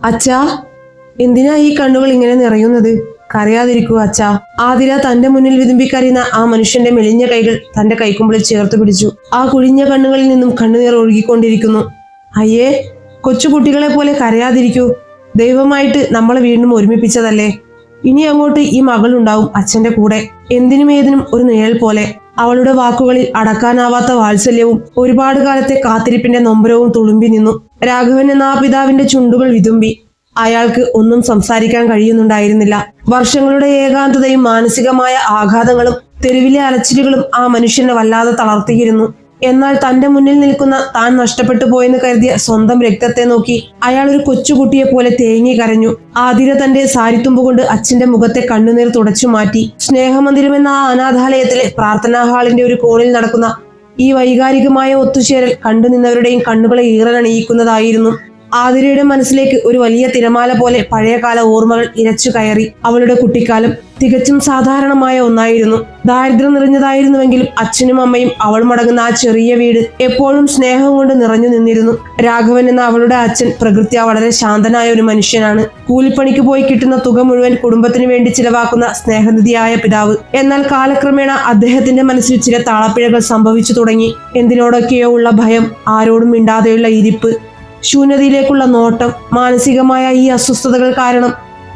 അച്ഛാ, എന്തിനാ ഈ കണ്ണുകൾ ഇങ്ങനെ നിറയുന്നത്? കരയാതിരിക്കൂ അച്ഛാ. ആതിര തന്റെ മുന്നിൽ വിതുമ്പിക്കരയുന്ന ആ മനുഷ്യന്റെ മെലിഞ്ഞ കൈകൾ തന്റെ കൈക്കുമ്പിളിൽ ചേർത്ത് പിടിച്ചു. ആ കുഴിഞ്ഞ കണ്ണുകളിൽ നിന്നും കണ്ണുനീർ ഒഴുകിക്കൊണ്ടിരിക്കുന്നു. അയ്യേ, കൊച്ചുകുട്ടികളെ പോലെ കരയാതിരിക്കൂ. ദൈവമായിട്ട് നമ്മളെ വീണ്ടും ഒരുമിപ്പിച്ചതല്ലേ. ഇനി അങ്ങോട്ട് ഈ മകളുണ്ടാവും അച്ഛന്റെ കൂടെ, എന്തിനും ഏതിനും ഒരു നിഴൽ പോലെ. അവളുടെ വാക്കുകളിൽ അടക്കാനാവാത്ത വാത്സല്യവും ഒരുപാട് കാലത്തെ കാത്തിരിപ്പിന്റെ നൊമ്പരവും തുളുമ്പി നിന്നു. രാഘവൻ എന്ന ആ പിതാവിന്റെ ചുണ്ടുകൾ വിതുമ്പി. അയാൾക്ക് ഒന്നും സംസാരിക്കാൻ കഴിയുന്നുണ്ടായിരുന്നില്ല. വർഷങ്ങളുടെ ഏകാന്തതയും മാനസികമായ ആഘാതങ്ങളും തെരുവിലെ അലച്ചിലുകളും ആ മനുഷ്യനെ വല്ലാതെ തളർത്തിയിരുന്നു. എന്നാൽ തന്റെ മുന്നിൽ നിൽക്കുന്ന താൻ നഷ്ടപ്പെട്ടു പോയെന്ന് കരുതിയ സ്വന്തം രക്തത്തെ നോക്കി അയാൾ ഒരു കൊച്ചുകുട്ടിയെ പോലെ തേങ്ങി കരഞ്ഞു. ആതിര തന്റെ സാരിത്തുമ്പ് കൊണ്ട് അച്ഛന്റെ മുഖത്തെ കണ്ണുനീർ തുടച്ചു മാറ്റി. സ്നേഹമന്ദിരം എന്ന ആ അനാഥാലയത്തിലെ പ്രാർത്ഥനാ ഹാളിന്റെ ഒരു കോണിൽ നടക്കുന്ന ഈ വൈകാരികമായ ഒത്തുചേരൽ കണ്ടുനിന്നവരുടെയും കണ്ണുകളെ ഈറനണിയിക്കുന്നതായിരുന്നു. ആതിരയുടെ മനസ്സിലേക്ക് ഒരു വലിയ തിരമാല പോലെ പഴയകാല ഓർമ്മകൾ ഇരച്ചു കയറി. അവളുടെ കുട്ടിക്കാലം തികച്ചും സാധാരണമായ ഒന്നായിരുന്നു. ദാരിദ്ര്യം നിറഞ്ഞതായിരുന്നുവെങ്കിലും അച്ഛനും അമ്മയും അവൾ മടങ്ങുന്ന ആ ചെറിയ വീട് എപ്പോഴും സ്നേഹം കൊണ്ട് നിറഞ്ഞു നിന്നിരുന്നു. രാഘവൻ എന്ന അവളുടെ അച്ഛൻ പ്രകൃത്യാ വളരെ ശാന്തനായ ഒരു മനുഷ്യനാണ്. കൂലിപ്പണിക്ക് പോയി കിട്ടുന്ന തുക മുഴുവൻ കുടുംബത്തിന് വേണ്ടി ചിലവാക്കുന്ന സ്നേഹനിധിയായ പിതാവ്. എന്നാൽ കാലക്രമേണ അദ്ദേഹത്തിന്റെ മനസ്സിൽ ചില താളപ്പിഴകൾ സംഭവിച്ചു തുടങ്ങി. എന്തിനോടൊക്കെയോ ഉള്ള ഭയം, ആരോടും മിണ്ടാതെയുള്ള ഇരിപ്പ്, ശൂന്യതയിലേക്കുള്ള നോട്ടം. മാനസികമായ ഈ അസ്വസ്ഥതകൾ കാരണം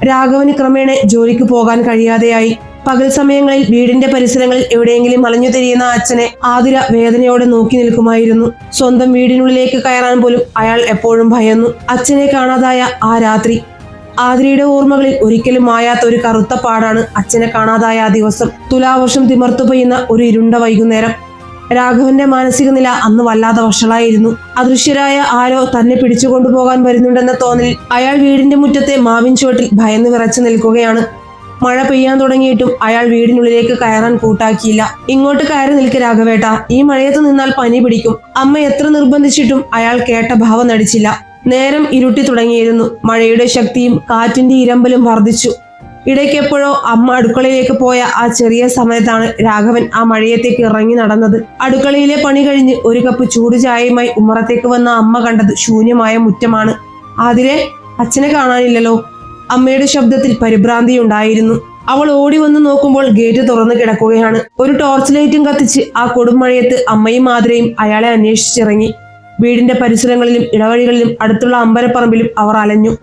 രാഘവന് ക്രമേണ ജോലിക്ക് പോകാൻ കഴിയാതെയായി. പകൽ സമയങ്ങളിൽ വീടിന്റെ പരിസരങ്ങളിൽ എവിടെയെങ്കിലും മലഞ്ഞു തിരിയുന്ന അച്ഛനെ ആതിര വേദനയോടെ നോക്കി നിൽക്കുമായിരുന്നു. സ്വന്തം വീടിനുള്ളിലേക്ക് കയറാൻ പോലും അയാൾ എപ്പോഴും ഭയന്നു. അച്ഛനെ കാണാതായ ആ രാത്രി, ആതിരയുടെ ഓർമ്മകളിൽ ഒരിക്കലും മായാത്ത ഒരു കറുത്ത പാടാണ് അച്ഛനെ കാണാതായ ആ ദിവസം. തുലാവർഷം തിമർത്തു പെയ്യുന്ന ഒരു ഇരുണ്ട വൈകുന്നേരം. രാഘവന്റെ മാനസിക നില അന്ന് വല്ലാതെ വഷളായിരുന്നു. അദൃശ്യരായ ആരോ തന്നെ പിടിച്ചുകൊണ്ടുപോകാൻ വരുന്നുണ്ടെന്ന തോന്നലിൽ അയാൾ വീടിന്റെ മുറ്റത്തെ മാവിൻ ചുവട്ടിൽ ഭയന്ന് വിറച്ചു നിൽക്കുകയാണ്. മഴ പെയ്യാൻ തുടങ്ങിയിട്ടും അയാൾ വീടിനുള്ളിലേക്ക് കയറാൻ കൂട്ടാക്കിയില്ല. ഇങ്ങോട്ട് കയറി നിൽക്ക് രാഘവേട്ട, ഈ മഴയത്ത് നിന്നാൽ പനി പിടിക്കും. അമ്മ എത്ര നിർബന്ധിച്ചിട്ടും അയാൾ കേട്ട ഭാവം നടിച്ചില്ല. നേരം ഇരുട്ടി തുടങ്ങിയിരുന്നു. മഴയുടെ ശക്തിയും കാറ്റിന്റെ ഇരമ്പലും വർദ്ധിച്ചു. ഇടയ്ക്കെപ്പോഴോ അമ്മ അടുക്കളയിലേക്ക് പോയ ആ ചെറിയ സമയത്താണ് രാഘവൻ ആ മഴയത്തേക്ക് ഇറങ്ങി നടന്നത്. അടുക്കളയിലെ പണി കഴിഞ്ഞ് ഒരു കപ്പ് ചൂട് ചായയുമായി ഉമ്മറത്തേക്ക് വന്ന അമ്മ കണ്ടത് ശൂന്യമായ മുറ്റമാണ്. ആതിരെ, അച്ഛനെ കാണാനില്ലല്ലോ. അമ്മയുടെ ശബ്ദത്തിൽ പരിഭ്രാന്തി ഉണ്ടായിരുന്നു. അവൾ ഓടി വന്ന് നോക്കുമ്പോൾ ഗേറ്റ് തുറന്നു കിടക്കുകയാണ്. ഒരു ടോർച്ച് ലൈറ്റും കത്തിച്ച് ആ കൊടുമഴയത്ത് അമ്മയും ആതിരയും അയാളെ അന്വേഷിച്ചിറങ്ങി. വീടിന്റെ പരിസരങ്ങളിലും ഇടവഴികളിലും അടുത്തുള്ള അമ്പലപ്പറമ്പിലും അവർ അലഞ്ഞു.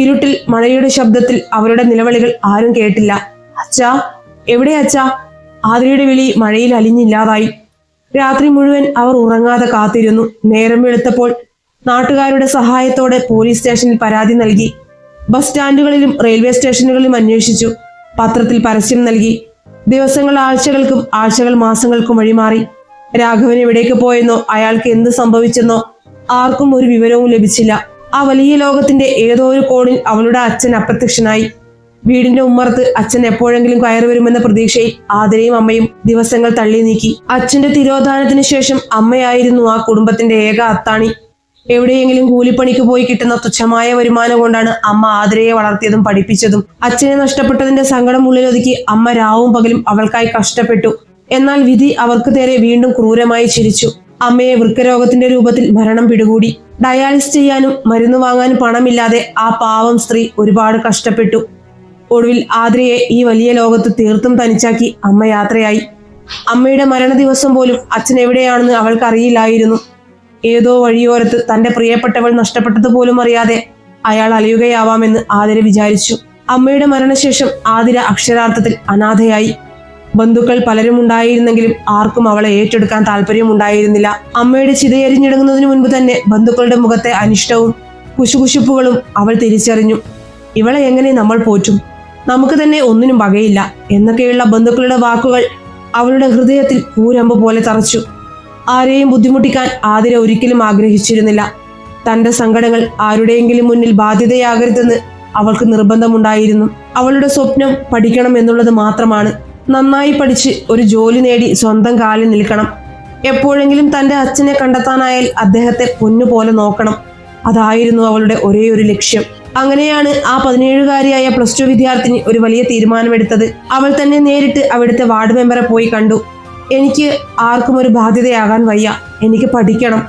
ഇരുട്ടിൽ മഴയുടെ ശബ്ദത്തിൽ അവരുടെ നിലവിളികൾ ആരും കേട്ടില്ല. അച്ഛാ, എവിടെ അച്ഛാ? ആതിരയുടെ വിളി മഴയിൽ അലിഞ്ഞില്ലാതായി. രാത്രി മുഴുവൻ അവർ ഉറങ്ങാതെ കാത്തിരുന്നു. നേരം വെളുത്തപ്പോൾ നാട്ടുകാരുടെ സഹായത്തോടെ പോലീസ് സ്റ്റേഷനിൽ പരാതി നൽകി. ബസ് സ്റ്റാൻഡുകളിലും റെയിൽവേ സ്റ്റേഷനുകളിലും അന്വേഷിച്ചു. പത്രത്തിൽ പരസ്യം നൽകി. ദിവസങ്ങൾ ആഴ്ചകൾക്കും ആഴ്ചകൾ മാസങ്ങൾക്കും വഴിമാറി. രാഘവൻ എവിടേക്ക് പോയെന്നോ അയാൾക്ക് എന്ത് സംഭവിച്ചെന്നോ ആർക്കും ഒരു വിവരവും ലഭിച്ചില്ല. ആ വലിയ ലോകത്തിന്റെ ഏതോ ഒരു കോണിൽ അവളുടെ അച്ഛൻ അപ്രത്യക്ഷനായി. വീടിന്റെ ഉമ്മറത്ത് അച്ഛൻ എപ്പോഴെങ്കിലും കയറി വരുമെന്ന പ്രതീക്ഷയിൽ ആതിരയും അമ്മയും ദിവസങ്ങൾ തള്ളി നീക്കി. അച്ഛന്റെ തിരോധാനത്തിന് ശേഷം അമ്മയായിരുന്നു ആ കുടുംബത്തിന്റെ ഏക അത്താണി. എവിടെയെങ്കിലും കൂലിപ്പണിക്ക് പോയി കിട്ടുന്ന തുച്ഛമായ വരുമാനം കൊണ്ടാണ് അമ്മ ആതിരയെ വളർത്തിയതും പഠിപ്പിച്ചതും. അച്ഛനെ നഷ്ടപ്പെട്ടതിന്റെ സങ്കടം ഉള്ളിലൊതുക്കി അമ്മ രാവും പകലും അവൾക്കായി കഷ്ടപ്പെട്ടു. എന്നാൽ വിധി അവർക്ക് നേരെ വീണ്ടും ക്രൂരമായി ചിരിച്ചു. അമ്മയെ വൃക്കരോഗത്തിന്റെ രൂപത്തിൽ മരണം പിടികൂടി. ഡയാലിസ് ചെയ്യാനും മരുന്ന് വാങ്ങാനും പണമില്ലാതെ ആ പാവം സ്ത്രീ ഒരുപാട് കഷ്ടപ്പെട്ടു. ഒടുവിൽ ആതിരയെ ഈ വലിയ ലോകത്ത് തീർത്തും തനിച്ചാക്കി അമ്മ യാത്രയായി. അമ്മയുടെ മരണ ദിവസം പോലും അച്ഛൻ എവിടെയാണെന്ന് അവൾക്കറിയില്ലായിരുന്നു. ഏതോ വഴിയോരത്ത് തന്റെ പ്രിയപ്പെട്ടവൾ നഷ്ടപ്പെട്ടത് പോലും അറിയാതെ അയാൾ അലയുകയാവാമെന്ന് ആതിര വിചാരിച്ചു. അമ്മയുടെ മരണശേഷം ആതിര അക്ഷരാർത്ഥത്തിൽ അനാഥയായി. ബന്ധുക്കൾ പലരും ഉണ്ടായിരുന്നെങ്കിലും ആർക്കും അവളെ ഏറ്റെടുക്കാൻ താല്പര്യമുണ്ടായിരുന്നില്ല. അമ്മയുടെ ചിതയെരിഞ്ഞിടങ്ങുന്നതിന് മുൻപ് തന്നെ ബന്ധുക്കളുടെ മുഖത്തെ അനിഷ്ടവും കുശുകുശുപ്പുകളും അവൾ തിരിച്ചറിഞ്ഞു. ഇവളെ എങ്ങനെ നമ്മൾ പോറ്റും? നമുക്ക് തന്നെ ഒന്നിനും വകയില്ല എന്നൊക്കെയുള്ള ബന്ധുക്കളുടെ വാക്കുകൾ അവളുടെ ഹൃദയത്തിൽ പൂരമ്പ് പോലെ തറച്ചു. ആരെയും ബുദ്ധിമുട്ടിക്കാൻ ആതിര ഒരിക്കലും ആഗ്രഹിച്ചിരുന്നില്ല. തന്റെ സങ്കടങ്ങൾ ആരുടെയെങ്കിലും മുന്നിൽ ബാധ്യതയാകരുതെന്ന് അവൾക്ക് നിർബന്ധമുണ്ടായിരുന്നു. അവളുടെ സ്വപ്നം പഠിക്കണം എന്നുള്ളത് മാത്രമാണ്. നന്നായി പഠിച്ച് ഒരു ജോലി നേടി സ്വന്തം കാലിൽ നിൽക്കണം. എപ്പോഴെങ്കിലും തന്റെ അച്ഛനെ കണ്ടെത്താനായാൽ അദ്ദേഹത്തെ പൊന്നുപോലെ നോക്കണം. അതായിരുന്നു അവളുടെ ഒരേ ഒരു ലക്ഷ്യം. അങ്ങനെയാണ് ആ 17-കാരിയായ +2 വിദ്യാർത്ഥിനി ഒരു വലിയ തീരുമാനമെടുത്തത്. അവൾ തന്നെ നേരിട്ട് അവിടുത്തെ വാർഡ് മെമ്പറെ പോയി കണ്ടു. എനിക്ക് ആർക്കും ഒരു ബാധ്യതയാകാൻ വയ്യ, എനിക്ക് പഠിക്കണം.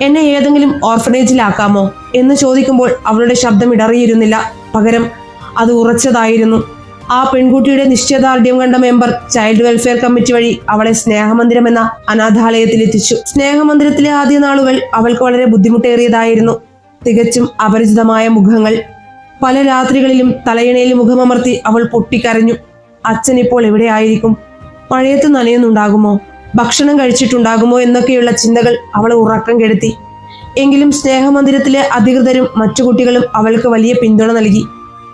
എന്നെ ഏതെങ്കിലും ഓർഫനേജിലാക്കാമോ എന്ന് ചോദിക്കുമ്പോൾ അവളുടെ ശബ്ദം ഇടറിയിരുന്നില്ല. പകരം അത് ഉറച്ചതായിരുന്നു. ആ പെൺകുട്ടിയുടെ നിശ്ചയദാർഢ്യം കണ്ട മെമ്പർ ചൈൽഡ് വെൽഫെയർ കമ്മിറ്റി വഴി അവളെ സ്നേഹമന്ദിരം എന്ന അനാഥാലയത്തിൽ എത്തിച്ചു. സ്നേഹമന്ദിരത്തിലെ ആദ്യ നാളുകൾ അവൾക്ക് വളരെ ബുദ്ധിമുട്ടേറിയതായിരുന്നു. തികച്ചും അപരിചിതമായ മുഖങ്ങൾ. പല രാത്രികളിലും തലയിണയിൽ മുഖമമർത്തി അവൾ പൊട്ടിക്കരഞ്ഞു. അച്ഛൻ ഇപ്പോൾ എവിടെയായിരിക്കും? മഴയത്ത് നനയുന്നുണ്ടാകുമോ? ഭക്ഷണം കഴിച്ചിട്ടുണ്ടാകുമോ എന്നൊക്കെയുള്ള ചിന്തകൾ അവളെ ഉറക്കം കെടുത്തി. എങ്കിലും സ്നേഹമന്ദിരത്തിലെ അധികൃതരും മറ്റു കുട്ടികളും അവൾക്ക് വലിയ പിന്തുണ നൽകി.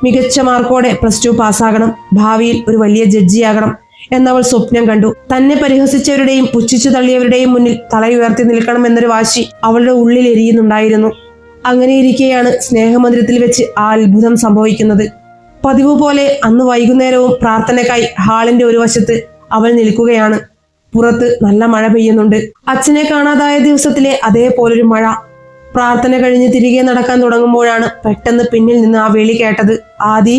മികച്ച മാർക്കോടെ +2 പാസ്സാകണം, ഭാവിയിൽ ഒരു വലിയ ജഡ്ജിയാകണം എന്നവൾ സ്വപ്നം കണ്ടു. തന്നെ പരിഹസിച്ചവരുടെയും പുച്ഛിച്ചു തള്ളിയവരുടെയും മുന്നിൽ തലയുയർത്തി നിൽക്കണം എന്നൊരു വാശി അവളുടെ ഉള്ളിൽ എരിയുന്നുണ്ടായിരുന്നു. അങ്ങനെയിരിക്കെയാണ് സ്നേഹമന്ദിരത്തിൽ വെച്ച് ആ അത്ഭുതം സംഭവിക്കുന്നത്. പതിവ് പോലെ അന്ന് വൈകുന്നേരവും പ്രാർത്ഥനയ്ക്കായി ഹാളിന്റെ ഒരു വശത്ത് അവൾ നിൽക്കുകയാണ്. പുറത്ത് നല്ല മഴ പെയ്യുന്നുണ്ട്. അച്ഛനെ കാണാതായ ദിവസത്തിലെ അതേപോലൊരു മഴ. പ്രാർത്ഥന കഴിഞ്ഞ് തിരികെ നടക്കാൻ തുടങ്ങുമ്പോഴാണ് പെട്ടെന്ന് പിന്നിൽ നിന്ന് ആ വിളി കേട്ടത്. ആദി.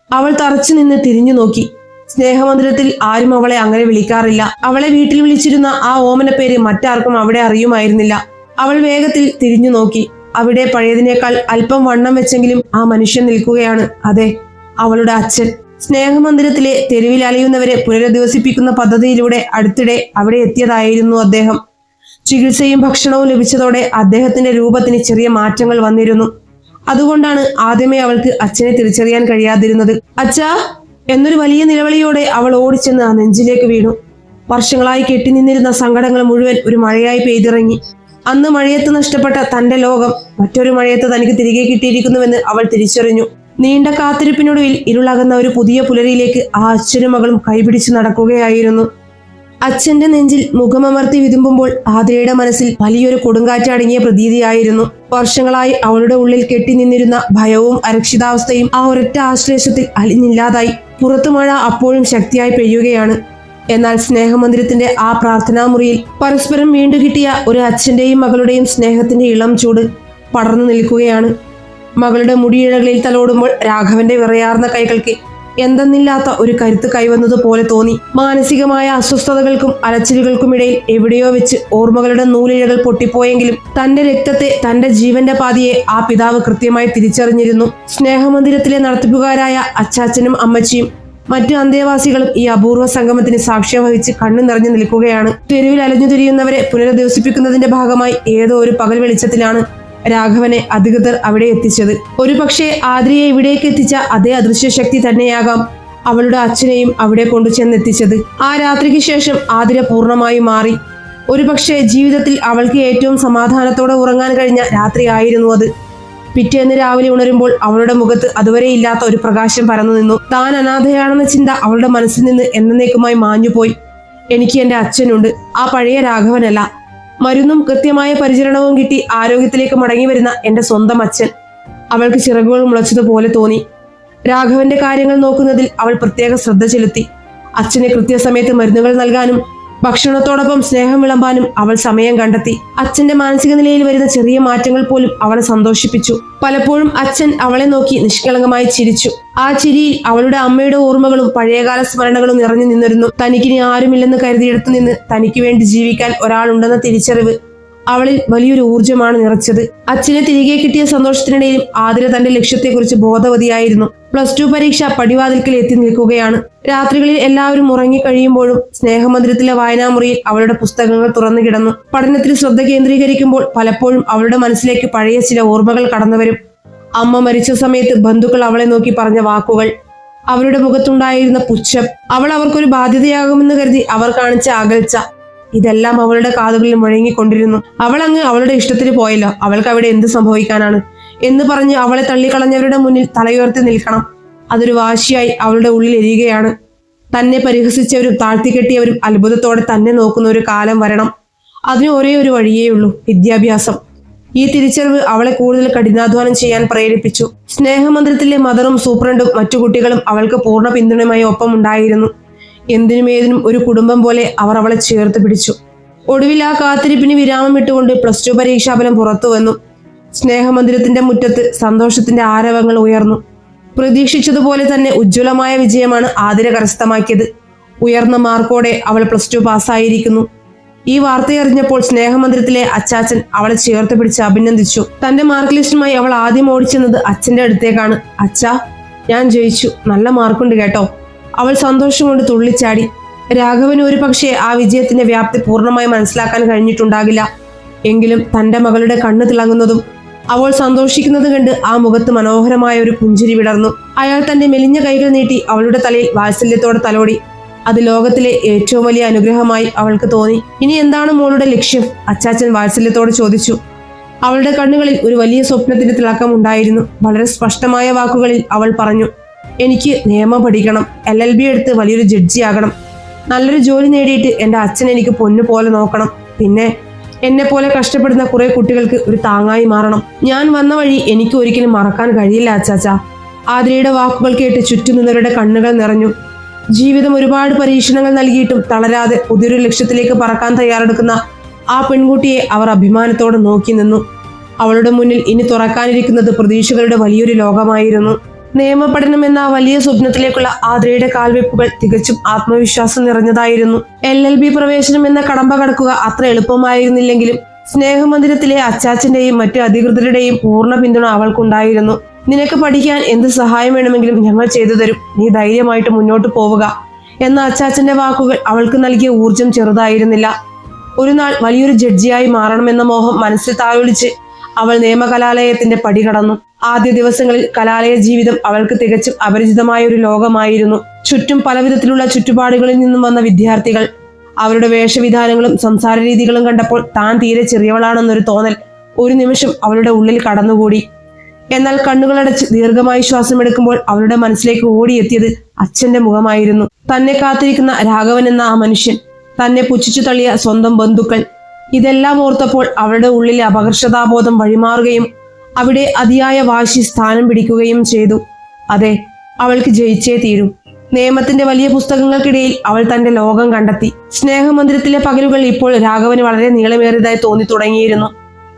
അവൾ തറച്ചു നിന്ന് തിരിഞ്ഞു നോക്കി. സ്നേഹമന്ദിരത്തിൽ ആരും അവളെ അങ്ങനെ വിളിക്കാറില്ല. അവളെ വീട്ടിൽ വിളിച്ചിരുന്ന ആ ഓമന പേര് മറ്റാർക്കും അവിടെ അറിയുമായിരുന്നില്ല. അവൾ വേഗത്തിൽ തിരിഞ്ഞു നോക്കി. അവിടെ പഴയതിനേക്കാൾ അല്പം വണ്ണം വെച്ചെങ്കിലും ആ മനുഷ്യൻ നിൽക്കുകയാണ്. അതെ, അവളുടെ അച്ഛൻ. സ്നേഹമന്ദിരത്തിലെ തെരുവിൽ അലയുന്നവരെ പുനരധിവസിപ്പിക്കുന്ന പദ്ധതിയിലൂടെ അടുത്തിടെ അവിടെ എത്തിയതായിരുന്നു അദ്ദേഹം. ചികിത്സയും ഭക്ഷണവും ലഭിച്ചതോടെ അദ്ദേഹത്തിന്റെ രൂപത്തിന് ചെറിയ മാറ്റങ്ങൾ വന്നിരുന്നു. അതുകൊണ്ടാണ് ആദ്യമേ അവൾക്ക് അച്ഛനെ തിരിച്ചറിയാൻ കഴിയാതിരുന്നത്. അച്ഛാ എന്നൊരു വലിയ നിലവിളിയോടെ അവൾ ഓടിച്ചെന്ന് ആ നെഞ്ചിലേക്ക് വീണു. വർഷങ്ങളായി കെട്ടിനിന്നിരുന്ന സങ്കടങ്ങൾ മുഴുവൻ ഒരു മഴയായി പെയ്തിറങ്ങി. അന്ന് മഴയത്ത് നഷ്ടപ്പെട്ട തന്റെ ലോകം മറ്റൊരു മഴയത്ത് തനിക്ക് തിരികെ കിട്ടിയിരിക്കുന്നുവെന്ന് അവൾ തിരിച്ചറിഞ്ഞു. നീണ്ട കാത്തിരിപ്പിനൊടുവിൽ ഇരുളകുന്ന ഒരു പുതിയ പുലരിയിലേക്ക് ആ അച്ഛനും മകളും കൈപിടിച്ച് നടക്കുകയായിരുന്നു. അച്ഛന്റെ നെഞ്ചിൽ മുഖമമർത്തി വിതുമ്പുമ്പോൾ ആതിരയുടെ മനസ്സിൽ വലിയൊരു കൊടുങ്കാറ്റ് അടങ്ങിയ പ്രതീതിയായിരുന്നു. വർഷങ്ങളായി അവളുടെ ഉള്ളിൽ കെട്ടിനിന്നിരുന്ന ഭയവും അരക്ഷിതാവസ്ഥയും ആ ഒരൊറ്റ ആശ്ലേഷത്തിൽ അലിഞ്ഞില്ലാതായി. പുറത്തു മഴ അപ്പോഴും ശക്തിയായി പെയ്യുകയാണ്. എന്നാൽ സ്നേഹമന്ദിരത്തിന്റെ ആ പ്രാർത്ഥനാമുറിയിൽ പരസ്പരം വീണ്ടുകിട്ടിയ ഒരു അച്ഛന്റെയും മകളുടെയും സ്നേഹത്തിന്റെ ഇളം ചൂട് പടർന്നു നിൽക്കുകയാണ്. മകളുടെ മുടിയിഴകളിൽ തലോടുമ്പോൾ രാഘവന്റെ വിറയാർന്ന കൈകൾക്ക് എന്തെന്നില്ലാത്ത ഒരു കരുത്ത് കൈവന്നതുപോലെ തോന്നി. മാനസികമായ അസ്വസ്ഥതകൾക്കും അലച്ചിലുകൾക്കുമിടയിൽ എവിടെയോ വെച്ച് ഓർമ്മകളുടെ നൂലിഴകൾ പൊട്ടിപ്പോയെങ്കിലും തന്റെ രക്തത്തെ, തന്റെ ജീവന്റെ പാതിയെ ആ പിതാവ് കൃത്യമായി തിരിച്ചറിഞ്ഞിരുന്നു. സ്നേഹമന്ദിരത്തിലെ നടത്തിപ്പുകാരായ അച്ചാച്ചനും അമ്മച്ചിയും മറ്റു അന്തേവാസികളും ഈ അപൂർവ സംഗമത്തിന് സാക്ഷ്യം വഹിച്ച് കണ്ണു നിറഞ്ഞു നിൽക്കുകയാണ്. തെരുവിൽ അലഞ്ഞു തിരിയുന്നവരെ പുനരധിവസിപ്പിക്കുന്നതിന്റെ ഭാഗമായി ഏതോ ഒരു പകൽ വെളിച്ചത്തിലാണ് രാഘവനെ അധികൃതർ അവിടെ എത്തിച്ചത്. ഒരു പക്ഷേ ആതിരയെ ഇവിടേക്ക് എത്തിച്ച അതേ അദൃശ്യശക്തി തന്നെയാകാം അവളുടെ അച്ഛനെയും അവിടെ കൊണ്ടു ചെന്നെത്തിച്ചത്. ആ രാത്രിക്ക് ശേഷം ആതിര പൂർണ്ണമായും മാറി. ഒരു പക്ഷേ ജീവിതത്തിൽ അവൾക്ക് ഏറ്റവും സമാധാനത്തോടെ ഉറങ്ങാൻ കഴിഞ്ഞ രാത്രിയായിരുന്നു അത്. പിറ്റേന്ന് രാവിലെ ഉണരുമ്പോൾ അവളുടെ മുഖത്ത് അതുവരെ ഇല്ലാത്ത ഒരു പ്രകാശം പരന്നു നിന്നു. താൻ അനാഥയാണെന്ന ചിന്ത അവളുടെ മനസ്സിൽ നിന്ന് എന്നേക്കുമായി മാഞ്ഞുപോയി. എനിക്ക് എന്റെ അച്ഛനുണ്ട്, ആ പഴയ രാഘവനല്ല. മരുന്നും കൃത്യമായ പരിചരണവും കിട്ടി ആരോഗ്യത്തിലേക്ക് മടങ്ങി വരുന്ന എന്റെ സ്വന്തം അച്ഛൻ. അവൾക്ക് ചിറകുകൾ മുളച്ചതുപോലെ തോന്നി. രാഘവന്റെ കാര്യങ്ങൾ നോക്കുന്നതിൽ അവൾ പ്രത്യേക ശ്രദ്ധ ചെലുത്തി. അച്ഛന് കൃത്യസമയത്ത് മരുന്നുകൾ നൽകാനും ഭക്ഷണത്തോടൊപ്പം സ്നേഹം വിളമ്പാനും അവൾ സമയം കണ്ടെത്തി. അച്ഛന്റെ മാനസിക നിലയിൽ വരുന്ന ചെറിയ മാറ്റങ്ങൾ പോലും അവളെ സന്തോഷിപ്പിച്ചു. പലപ്പോഴും അച്ഛൻ അവളെ നോക്കി നിഷ്കളങ്കമായി ചിരിച്ചു. ആ ചിരിയിൽ അവളുടെ അമ്മയുടെ ഓർമ്മകളും പഴയകാല സ്മരണകളും നിറഞ്ഞു നിന്നിരുന്നു. തനിക്കിനി ആരുമില്ലെന്ന് കരുതിയെടുത്തു നിന്ന് തനിക്ക് വേണ്ടി ജീവിക്കാൻ ഒരാളുണ്ടെന്ന തിരിച്ചറിവ് അവളിൽ വലിയൊരു ഊർജ്ജമാണ് നിറച്ചത്. അച്ഛനെ തിരികെ കിട്ടിയ സന്തോഷത്തിനിടയിലും ആതിര തന്റെ ലക്ഷ്യത്തെക്കുറിച്ച് ബോധവതിയായിരുന്നു. +2 പരീക്ഷ പടിവാതിൽക്കൽ എത്തി നിൽക്കുകയാണ്. രാത്രികളിൽ എല്ലാവരും ഉറങ്ങിക്കഴിയുമ്പോഴും സ്നേഹമന്ദിരത്തിലെ വായനാമുറിയിൽ അവളുടെ പുസ്തകങ്ങൾ തുറന്നു കിടന്നു. പഠനത്തിൽ ശ്രദ്ധ കേന്ദ്രീകരിക്കുമ്പോൾ പലപ്പോഴും അവളുടെ മനസ്സിലേക്ക് പഴയ ചില ഓർമ്മകൾ കടന്നുവരും. അമ്മ മരിച്ച സമയത്ത് ബന്ധുക്കൾ അവളെ നോക്കി പറഞ്ഞ വാക്കുകൾ, അവരുടെ മുഖത്തുണ്ടായിരുന്ന പുച്ഛം, അവൾ അവർക്കൊരു ബാധ്യതയാകുമെന്ന് കരുതി അവർ കാണിച്ച അകൽച്ച, ഇതെല്ലാം അവളുടെ കാതുകളിൽ മുഴങ്ങിക്കൊണ്ടിരുന്നു. അവൾ അങ്ങ് അവളുടെ ഇഷ്ടത്തിന് പോയല്ലോ, അവൾക്ക് അവിടെ എന്ത് സംഭവിക്കാനാണ് എന്ന് പറഞ്ഞ് അവളെ തള്ളിക്കളഞ്ഞവരുടെ മുന്നിൽ തലയുയർത്തി നിൽക്കണം. അതൊരു വാശിയായി അവളുടെ ഉള്ളിൽ എരിയുകയാണ്. തന്നെ പരിഹസിച്ചവരും താഴ്ത്തിക്കെട്ടിയവരും അത്ഭുതത്തോടെ തന്നെ നോക്കുന്ന ഒരു കാലം വരണം. അതിന് ഒരേ ഒരു വഴിയേയുള്ളൂ, വിദ്യാഭ്യാസം. ഈ തിരിച്ചറിവ് അവളെ കൂടുതൽ കഠിനാധ്വാനം ചെയ്യാൻ പ്രേരിപ്പിച്ചു. സ്നേഹമന്ദിരത്തിലെ മദറും സൂപ്രണ്ടും മറ്റു കുട്ടികളും അവൾക്ക് പൂർണ്ണ പിന്തുണയുമായി ഒപ്പം ഉണ്ടായിരുന്നു. എന്തിനും ഏതിനും ഒരു കുടുംബം പോലെ അവർ അവളെ ചേർത്ത് പിടിച്ചു. ഒടുവിൽ ആ കാത്തിരിപ്പിന് വിരാമം ഇട്ടുകൊണ്ട് +2 പരീക്ഷാഫലം പുറത്തു വന്നു. സ്നേഹമന്ദിരത്തിന്റെ മുറ്റത്ത് സന്തോഷത്തിന്റെ ആരവങ്ങൾ ഉയർന്നു. പ്രതീക്ഷിച്ചതുപോലെ തന്നെ ഉജ്ജ്വലമായ വിജയമാണ് ആതിര കരസ്ഥമാക്കിയത്. ഉയർന്ന മാർക്കോടെ അവൾ +2 പാസ്സായിരിക്കുന്നു. ഈ വാർത്തയറിഞ്ഞപ്പോൾ സ്നേഹമന്ദിരത്തിലെ അച്ചാച്ചൻ അവളെ ചേർത്ത് പിടിച്ച് അഭിനന്ദിച്ചു. തന്റെ മാർക്ക് ലിസ്റ്റുമായി അവൾ ആദ്യം ഓടിച്ചെന്നത് അച്ഛന്റെ അടുത്തേക്കാണ്. അച്ഛാ, ഞാൻ ജയിച്ചു, നല്ല മാർക്കുണ്ട് കേട്ടോ. അവൾ സന്തോഷം കൊണ്ട് തുള്ളിച്ചാടി. രാഘവന് ഒരു പക്ഷേ ആ വിജയത്തിന്റെ വ്യാപ്തി പൂർണ്ണമായി മനസ്സിലാക്കാൻ കഴിഞ്ഞിട്ടുണ്ടാകില്ല. എങ്കിലും തന്റെ മകളുടെ കണ്ണ് തിളങ്ങുന്നതും അവൾ സന്തോഷിക്കുന്നത് കണ്ട് ആ മുഖത്ത് മനോഹരമായ ഒരു പുഞ്ചിരി വിടർന്നു. അയാൾ തന്റെ മെലിഞ്ഞ കൈകൾ നീട്ടി അവളുടെ തലയിൽ വാത്സല്യത്തോടെ തലോടി. അത് ലോകത്തിലെ ഏറ്റവും വലിയ അനുഗ്രഹമായി അവൾക്ക് തോന്നി. ഇനി എന്താണ് മോളുടെ ലക്ഷ്യം? അച്ചാച്ചൻ വാത്സല്യത്തോടെ ചോദിച്ചു. അവളുടെ കണ്ണുകളിൽ ഒരു വലിയ സ്വപ്നത്തിന്റെ തിളക്കം ഉണ്ടായിരുന്നു. വളരെ സ്പഷ്ടമായ വാക്കുകളിൽ അവൾ പറഞ്ഞു, എനിക്ക് നിയമം പഠിക്കണം, LLB എടുത്ത് വലിയൊരു ജഡ്ജിയാകണം, നല്ലൊരു ജോലി നേടിയിട്ട് എൻ്റെ അച്ഛൻ എനിക്ക് പൊന്നു പോലെ നോക്കണം, പിന്നെ എന്നെ പോലെ കഷ്ടപ്പെടുന്ന കുറെ കുട്ടികൾക്ക് ഒരു താങ്ങായി മാറണം. ഞാൻ വന്ന വഴി എനിക്ക് ഒരിക്കലും മറക്കാൻ കഴിയില്ല അച്ചാച്ച. ആതിരയുടെ വാക്കുകൾ കേട്ട് ചുറ്റും നിന്നവരുടെ കണ്ണുകൾ നിറഞ്ഞു. ജീവിതം ഒരുപാട് പരീക്ഷണങ്ങൾ നൽകിയിട്ടും തളരാതെ പുതിയൊരു ലക്ഷ്യത്തിലേക്ക് പറക്കാൻ തയ്യാറെടുക്കുന്ന ആ പെൺകുട്ടിയെ അവർ അഭിമാനത്തോടെ നോക്കി നിന്നു. അവളുടെ മുന്നിൽ ഇനി തുറക്കാനിരിക്കുന്നത് പ്രതീക്ഷകളുടെ വലിയൊരു ലോകമായിരുന്നു. നിയമപഠനം എന്ന വലിയ സ്വപ്നത്തിലേക്കുള്ള ആതിരയുടെ കാൽവെപ്പുകൾ തികച്ചും ആത്മവിശ്വാസം നിറഞ്ഞതായിരുന്നു. LLB പ്രവേശനം എന്ന കടമ്പ കടക്കുക അത്ര എളുപ്പമായിരുന്നില്ലെങ്കിലും സ്നേഹമന്ദിരത്തിലെ അച്ചാച്ചന്റെയും മറ്റു അധികൃതരുടെയും പൂർണ്ണ പിന്തുണ അവൾക്കുണ്ടായിരുന്നു. നിനക്ക് പഠിക്കാൻ എന്ത് സഹായം വേണമെങ്കിലും ഞങ്ങൾ ചെയ്തു തരും, നീ ധൈര്യമായിട്ട് മുന്നോട്ട് പോവുക എന്ന അച്ചാച്ചന്റെ വാക്കുകൾ അവൾക്ക് നൽകിയ ഊർജം ചെറുതായിരുന്നില്ല. ഒരു നാൾ വലിയൊരു ജഡ്ജിയായി മാറണമെന്ന മോഹം മനസ്സിൽ താലോലിച്ച് അവൾ നിയമകലാലയത്തിന്റെ പടി കടന്നു. ആദ്യ ദിവസങ്ങളിൽ കലാലയ ജീവിതം അവൾക്ക് തികച്ചും അപരിചിതമായ ഒരു ലോകമായിരുന്നു. ചുറ്റും പലവിധത്തിലുള്ള ചുറ്റുപാടുകളിൽ നിന്നും വന്ന വിദ്യാർത്ഥികൾ. അവരുടെ വേഷവിധാനങ്ങളും സംസാര രീതികളും കണ്ടപ്പോൾ താൻ തീരെ ചെറിയവളാണെന്നൊരു തോന്നൽ ഒരു നിമിഷം അവളുടെ ഉള്ളിൽ കടന്നുകൂടി. എന്നാൽ കണ്ണുകളടച്ച് ദീർഘമായി ശ്വാസമെടുക്കുമ്പോൾ അവളുടെ മനസ്സിലേക്ക് ഓടിയെത്തിയത് അച്ഛന്റെ മുഖമായിരുന്നു. തന്നെ കാത്തിരിക്കുന്ന രാഘവൻ എന്ന ആ മനുഷ്യൻ, തന്നെ പുച്ഛിച്ചു തള്ളിയ സ്വന്തം ബന്ധുക്കൾ, ഇതെല്ലാം ഓർത്തപ്പോൾ അവളുടെ ഉള്ളിലെ അപകർഷതാബോധം വഴിമാറുകയും അവിടെ അതിയായ വാശി സ്ഥാനം പിടിക്കുകയും ചെയ്തു. അതെ, അവൾക്ക് ജയിച്ചേ തീരൂ. നിയമത്തിന്റെ വലിയ പുസ്തകങ്ങൾക്കിടയിൽ അവൾ തന്റെ ലോകം കണ്ടെത്തി. സ്നേഹമന്ദിരത്തിലെ പകലുകൾ ഇപ്പോൾ രാഘവന് വളരെ നീളമേറിയതായി തോന്നി തുടങ്ങിയിരുന്നു.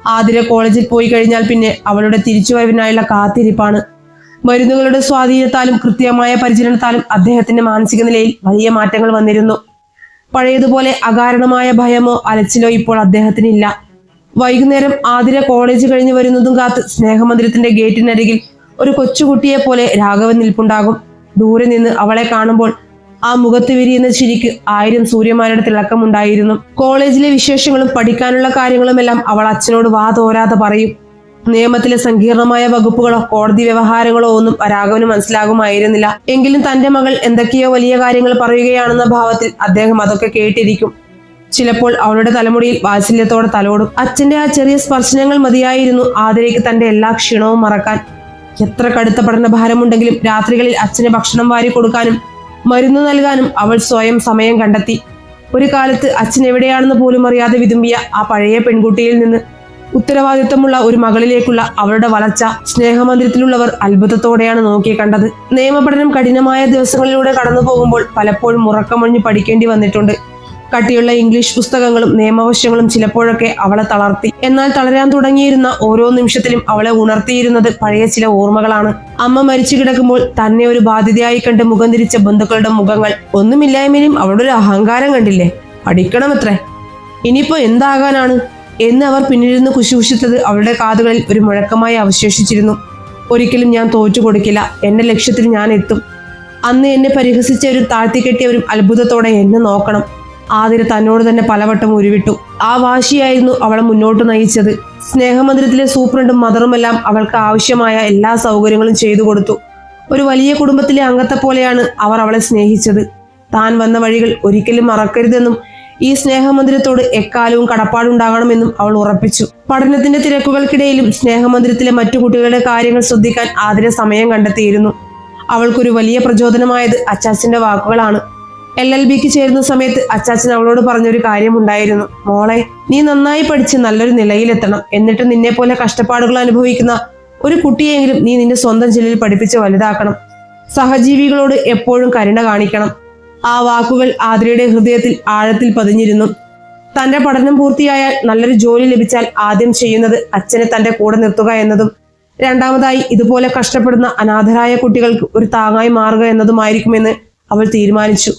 ആതിര കോളേജിൽ പോയി കഴിഞ്ഞാൽ പിന്നെ അവളുടെ തിരിച്ചുവരവിനായുള്ള കാത്തിരിപ്പാണ്. മരുന്നുകളുടെ സ്വാധീനത്താലും കൃത്യമായ പരിചരണത്താലും അദ്ദേഹത്തിന്റെ മാനസിക നിലയിൽ വലിയ മാറ്റങ്ങൾ വന്നിരുന്നു. പഴയതുപോലെ അകാരണമായ ഭയമോ അലച്ചിലോ ഇപ്പോൾ അദ്ദേഹത്തിനില്ല. വൈകുന്നേരം ആതിര കോളേജ് കഴിഞ്ഞു വരുന്നതും കാത്ത് സ്നേഹമന്ദിരത്തിന്റെ ഗേറ്റിനരികിൽ ഒരു കൊച്ചുകുട്ടിയെ പോലെ രാഘവൻ നിൽപ്പുണ്ടാകും. ദൂരെ നിന്ന് അവളെ കാണുമ്പോൾ ആ മുഖത്ത് വിരിയുന്ന ചിരിക്ക് 1000 സൂര്യന്മാരുടെ തിളക്കമുണ്ടായിരുന്നു. കോളേജിലെ വിശേഷങ്ങളും പഠിക്കാനുള്ള കാര്യങ്ങളുമെല്ലാം അവൾ അച്ഛനോട് വാ തോരാതെ പറയും. നിയമത്തിലെ സങ്കീർണമായ വകുപ്പുകളോ കോടതി വ്യവഹാരങ്ങളോ ഒന്നും രാഘവന് മനസ്സിലാകുമായിരുന്നില്ല. എങ്കിലും തന്റെ മകൾ എന്തൊക്കെയോ വലിയ കാര്യങ്ങൾ പറയുകയാണെന്ന ഭാവത്തിൽ അദ്ദേഹം അതൊക്കെ കേട്ടിരിക്കും. ചിലപ്പോൾ അവളുടെ തലമുടിയിൽ വാത്സല്യത്തോടെ തലോടും. അച്ഛന്റെ ആ ചെറിയ സ്പർശനങ്ങൾ മതിയായിരുന്നു ആതിരയ്ക്ക് തന്റെ എല്ലാ ക്ഷീണവും മറക്കാൻ. എത്ര കടുത്ത പഠനഭാരമുണ്ടെങ്കിലും രാത്രികളിൽ അച്ഛന് ഭക്ഷണം വാരി കൊടുക്കാനും മരുന്ന് നൽകാനും അവൾ സ്വയം സമയം കണ്ടെത്തി. ഒരു കാലത്ത് അച്ഛൻ എവിടെയാണെന്ന് പോലും അറിയാതെ വിതുമ്പിയ ആ പഴയ പെൺകുട്ടിയിൽ നിന്ന് ഉത്തരവാദിത്തമുള്ള ഒരു മകളിലേക്കുള്ള അവളുടെ വളർച്ച സ്നേഹമന്ദിരത്തിലുള്ളവർ അത്ഭുതത്തോടെയാണ് നോക്കിക്കണ്ടത്. നിയമപഠനം കഠിനമായ ദിവസങ്ങളിലൂടെ കടന്നു പോകുമ്പോൾ പലപ്പോഴും ഉറക്കമൊഴിഞ്ഞ് പഠിക്കേണ്ടി വന്നിട്ടുണ്ട്. കട്ടിയുള്ള ഇംഗ്ലീഷ് പുസ്തകങ്ങളും നിയമവശങ്ങളും ചിലപ്പോഴൊക്കെ അവളെ തളർത്തി. എന്നാൽ തളരാൻ തുടങ്ങിയിരുന്ന ഓരോ നിമിഷത്തിലും അവളെ ഉണർത്തിയിരുന്നത് പഴയ ചില ഓർമ്മകളാണ്. അമ്മ മരിച്ചു കിടക്കുമ്പോൾ തന്നെ ഒരു ബാധ്യതയായി കണ്ട് മുഖം തിരിച്ച ബന്ധുക്കളുടെ മുഖങ്ങൾ, ഒന്നുമില്ലായ്മയും അവളുടെ ഒരു അഹങ്കാരം കണ്ടില്ലേ, പഠിക്കണമത്രേ, ഇനിയിപ്പോ എന്താകാനാണ് എന്ന് അവർ പിന്നിലിരുന്ന് കുശുകുശിച്ചത് അവളുടെ കാതുകളിൽ ഒരു മുഴക്കമായി അവശേഷിച്ചിരുന്നു. ഒരിക്കലും ഞാൻ തോറ്റു കൊടുക്കില്ല, എന്റെ ലക്ഷ്യത്തിൽ ഞാൻ എത്തും. അന്ന് എന്നെ പരിഹസിച്ചവരും താഴ്ത്തിക്കെട്ടിയവരും അത്ഭുതത്തോടെ എന്നെ നോക്കണം. ആതിര തന്നോട് തന്നെ പലവട്ടം ഉരുവിട്ടു. ആ വാശിയായിരുന്നു അവളെ മുന്നോട്ട് നയിച്ചത്. സ്നേഹമന്ദിരത്തിലെ സൂപ്രണ്ടും മദറുമെല്ലാം അവൾക്ക് ആവശ്യമായ എല്ലാ സൗകര്യങ്ങളും ചെയ്തു കൊടുത്തു. ഒരു വലിയ കുടുംബത്തിലെ അംഗത്തെ പോലെയാണ് അവർ അവളെ സ്നേഹിച്ചത്. താൻ വന്ന വഴികൾ ഒരിക്കലും മറക്കരുതെന്നും ഈ സ്നേഹമന്ദിരത്തോട് എക്കാലവും കടപ്പാടുണ്ടാകണമെന്നും അവൾ ഉറപ്പിച്ചു. പഠനത്തിന്റെ തിരക്കുകൾക്കിടയിലും സ്നേഹമന്ദിരത്തിലെ മറ്റു കുട്ടികളുടെ കാര്യങ്ങൾ ശ്രദ്ധിക്കാൻ ആതിര സമയം കണ്ടെത്തിയിരുന്നു. അവൾക്കൊരു വലിയ പ്രചോദനമായത് അച്ചാച്ചന്റെ വാക്കുകളാണ്. LLBക്ക് ചേരുന്ന സമയത്ത് അച്ചാച്ചൻ അവളോട് പറഞ്ഞൊരു കാര്യമുണ്ടായിരുന്നു. മോളെ, നീ നന്നായി പഠിച്ച് നല്ലൊരു നിലയിലെത്തണം. എന്നിട്ട് നിന്നെ പോലെ കഷ്ടപ്പാടുകൾ അനുഭവിക്കുന്ന ഒരു കുട്ടിയെങ്കിലും നീ നിന്റെ സ്വന്തം ജില്ലയിൽ പഠിപ്പിച്ച് വലുതാക്കണം. സഹജീവികളോട് എപ്പോഴും കരുണ കാണിക്കണം. ആ വാക്കുകൾ ആതിരയുടെ ഹൃദയത്തിൽ ആഴത്തിൽ പതിഞ്ഞിരുന്നു. തന്റെ പഠനം പൂർത്തിയായാൽ നല്ലൊരു ജോലി ലഭിച്ചാൽ ആദ്യം ചെയ്യുന്നത് അച്ഛനെ തന്റെ കൂടെ നിർത്തുക എന്നതും രണ്ടാമതായി ഇതുപോലെ കഷ്ടപ്പെടുന്ന അനാഥരായ കുട്ടികൾക്ക് ഒരു താങ്ങായി മാറുക എന്നതുമായിരിക്കുമെന്ന് അവൾ തീരുമാനിച്ചു.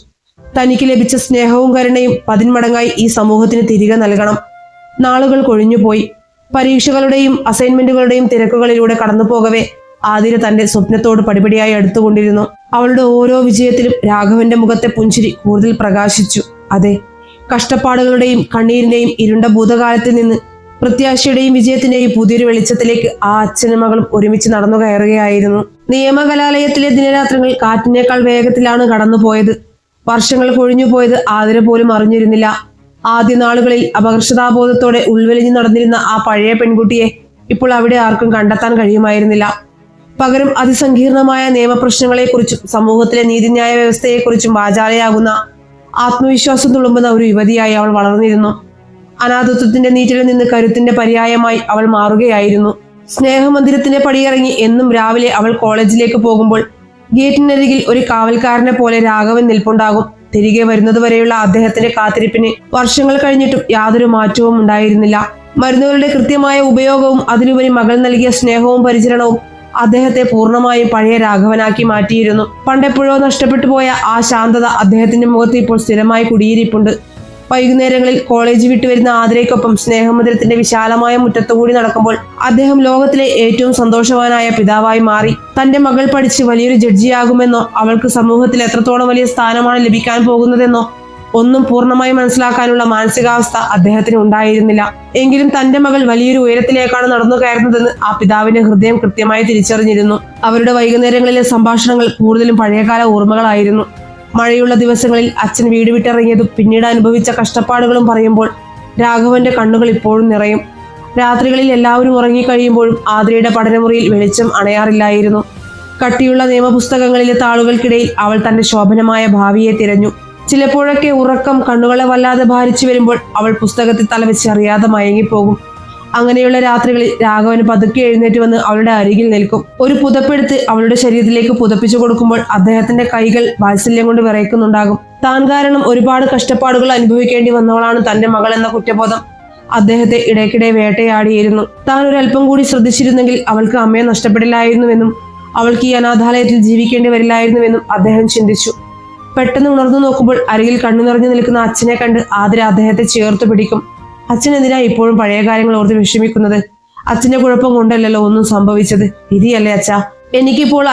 തനിക്ക് ലഭിച്ച സ്നേഹവും കരുണയും 10 മടങ്ങായി ഈ സമൂഹത്തിന് തിരികെ നൽകണം. നാളുകൾ കൊഴിഞ്ഞുപോയി. പരീക്ഷകളുടെയും അസൈൻമെന്റുകളുടെയും തിരക്കുകളിലൂടെ കടന്നു പോകവേ ആതിര തന്റെ സ്വപ്നത്തോട് പടിപടിയായി അടുത്തുകൊണ്ടിരുന്നു. അവളുടെ ഓരോ വിജയത്തിലും രാഘവന്റെ മുഖത്തെ പുഞ്ചിരി കൂടുതൽ പ്രകാശിച്ചു. അതെ, കഷ്ടപ്പാടുകളുടെയും കണ്ണീരിന്റെയും ഇരുണ്ട ഭൂതകാലത്തിൽ നിന്ന് പ്രത്യാശയുടെയും വിജയത്തിന്റെയും പുതിയൊരു വെളിച്ചത്തിലേക്ക് ആ അച്ഛനും മകളും ഒരുമിച്ച് നടന്നു കയറുകയായിരുന്നു. നിയമകലാലയത്തിലെ ദിനരാത്രങ്ങൾ കാറ്റിനേക്കാൾ വേഗത്തിലാണ് കടന്നുപോയത്. വർഷങ്ങൾ കൊഴിഞ്ഞുപോയത് ആതിര പോലും അറിഞ്ഞിരുന്നില്ല. ആദ്യ നാളുകളിൽ അപകർഷതാബോധത്തോടെ ഉൾവലിഞ്ഞു നടന്നിരുന്ന ആ പഴയ പെൺകുട്ടിയെ ഇപ്പോൾ അവിടെ ആർക്കും കണ്ടെത്താൻ കഴിയുമായിരുന്നില്ല. പകരം അതിസങ്കീർണമായ നിയമപ്രശ്നങ്ങളെക്കുറിച്ചും സമൂഹത്തിലെ നീതിന്യായ വ്യവസ്ഥയെക്കുറിച്ചും വാചാലയാകുന്ന ആത്മവിശ്വാസം തുളുമ്പുന്ന ഒരു യുവതിയായി അവൾ വളർന്നിരുന്നു. അനാഥത്വത്തിന്റെ നീറ്റിൽ നിന്ന് കരുത്തിന്റെ പര്യായമായി അവൾ മാറുകയായിരുന്നു. സ്നേഹമന്ദിരത്തിന്റെ പടിയിറങ്ങി എന്നും രാവിലെ അവൾ കോളേജിലേക്ക് പോകുമ്പോൾ ഗേറ്റിനരികിൽ ഒരു കാവൽക്കാരനെ പോലെ രാഘവൻ നിൽപ്പുണ്ടാകും. തിരികെ വരുന്നതുവരെയുള്ള അദ്ദേഹത്തിന്റെ കാത്തിരിപ്പിന് വർഷങ്ങൾ കഴിഞ്ഞിട്ടും യാതൊരു മാറ്റവും ഉണ്ടായിരുന്നില്ല. മരുന്നുകളുടെ കൃത്യമായ ഉപയോഗവും അതിലുപരി മകൾ നൽകിയ സ്നേഹവും പരിചരണവും അദ്ദേഹത്തെ പൂർണ്ണമായും പഴയ രാഘവനാക്കി മാറ്റിയിരുന്നു. പണ്ടെപ്പോഴോ നഷ്ടപ്പെട്ടു പോയ ആ ശാന്തത അദ്ദേഹത്തിന്റെ മുഖത്ത് ഇപ്പോൾ സ്ഥിരമായി കുടിയിരിപ്പുണ്ട്. വൈകുന്നേരങ്ങളിൽ കോളേജ് വിട്ടുവരുന്ന ആതിരയ്ക്കൊപ്പം സ്നേഹമന്ദിരത്തിന്റെ വിശാലമായ മുറ്റത്തുകൂടി നടക്കുമ്പോൾ അദ്ദേഹം ലോകത്തിലെ ഏറ്റവും സന്തോഷവാനായ പിതാവായി മാറി. തന്റെ മകൾ പഠിച്ച് വലിയൊരു ജഡ്ജിയാകുമെന്നോ അവൾക്ക് സമൂഹത്തിൽ എത്രത്തോളം വലിയ സ്ഥാനമാണ് ലഭിക്കാൻ പോകുന്നതെന്നോ ഒന്നും പൂർണ്ണമായി മനസ്സിലാക്കാനുള്ള മാനസികാവസ്ഥ അദ്ദേഹത്തിന് ഉണ്ടായിരുന്നില്ല. എങ്കിലും തന്റെ മകൾ വലിയൊരു ഉയരത്തിലേക്കാണ് നടന്നു കയറുന്നതെന്ന് ആ പിതാവിന്റെ ഹൃദയം കൃത്യമായി തിരിച്ചറിഞ്ഞിരുന്നു. അവരുടെ വൈകുന്നേരങ്ങളിലെ സംഭാഷണങ്ങൾ കൂടുതലും പഴയകാല ഓർമ്മകളായിരുന്നു. മഴയുള്ള ദിവസങ്ങളിൽ അച്ഛൻ വീട് വിട്ടിറങ്ങിയതും പിന്നീട് അനുഭവിച്ച കഷ്ടപ്പാടുകളും പറയുമ്പോൾ രാഘവന്റെ കണ്ണുകൾ ഇപ്പോഴും നിറയും. രാത്രികളിൽ എല്ലാവരും ഉറങ്ങിക്കഴിയുമ്പോഴും ആതിരയുടെ പഠനമുറിയിൽ വെളിച്ചം അണയാറില്ലായിരുന്നു. കട്ടിയുള്ള നിയമപുസ്തകങ്ങളിലെ താളുകൾക്കിടയിൽ അവൾ തന്റെ ശോഭനമായ ഭാവിയെ തിരഞ്ഞു. ചിലപ്പോഴൊക്കെ ഉറക്കം കണ്ണുകളെ വല്ലാതെ ഭാരിച്ചു വരുമ്പോൾ അവൾ പുസ്തകത്തിൽ തലവെച്ച് അറിയാതെ മയങ്ങിപ്പോകും. അങ്ങനെയുള്ള രാത്രികളിൽ രാഘവന് പതുക്കെ എഴുന്നേറ്റ് വന്ന് അവളുടെ അരികിൽ നിൽക്കും. ഒരു പുതപ്പെടുത്ത് അവളുടെ ശരീരത്തിലേക്ക് പുതപ്പിച്ചു കൊടുക്കുമ്പോൾ അദ്ദേഹത്തിന്റെ കൈകൾ വാത്സല്യം കൊണ്ട് വിറയ്ക്കുന്നുണ്ടാകും. താൻ കാരണം ഒരുപാട് കഷ്ടപ്പാടുകൾ അനുഭവിക്കേണ്ടി വന്നവളാണ് തന്റെ മകൾ എന്ന കുറ്റബോധം അദ്ദേഹത്തെ ഇടയ്ക്കിടെ വേട്ടയാടിയിരുന്നു. താൻ ഒരല്പം കൂടി ശ്രദ്ധിച്ചിരുന്നെങ്കിൽ അവൾക്ക് അമ്മയെ നഷ്ടപ്പെടില്ലായിരുന്നുവെന്നും അവൾക്ക് ഈ അനാഥാലയത്തിൽ ജീവിക്കേണ്ടി വരില്ലായിരുന്നുവെന്നും അദ്ദേഹം ചിന്തിച്ചു. പെട്ടെന്ന് ഉണർന്നു നോക്കുമ്പോൾ അരികിൽ കണ്ണു നിറഞ്ഞു നിൽക്കുന്ന അച്ഛനെ കണ്ട് ആതിര അദ്ദേഹത്തെ ചേർത്ത് പിടിക്കും. അച്ഛൻ എന്തിനാ ഇപ്പോഴും പഴയ കാര്യങ്ങൾ ഓർത്ത് വിഷമിക്കുന്നത്? അച്ഛന്റെ കുഴപ്പം കൊണ്ടല്ലല്ലോ ഒന്നും സംഭവിച്ചത്. വിധിയല്ലേ അച്ഛാ? എനിക്കിപ്പോൾ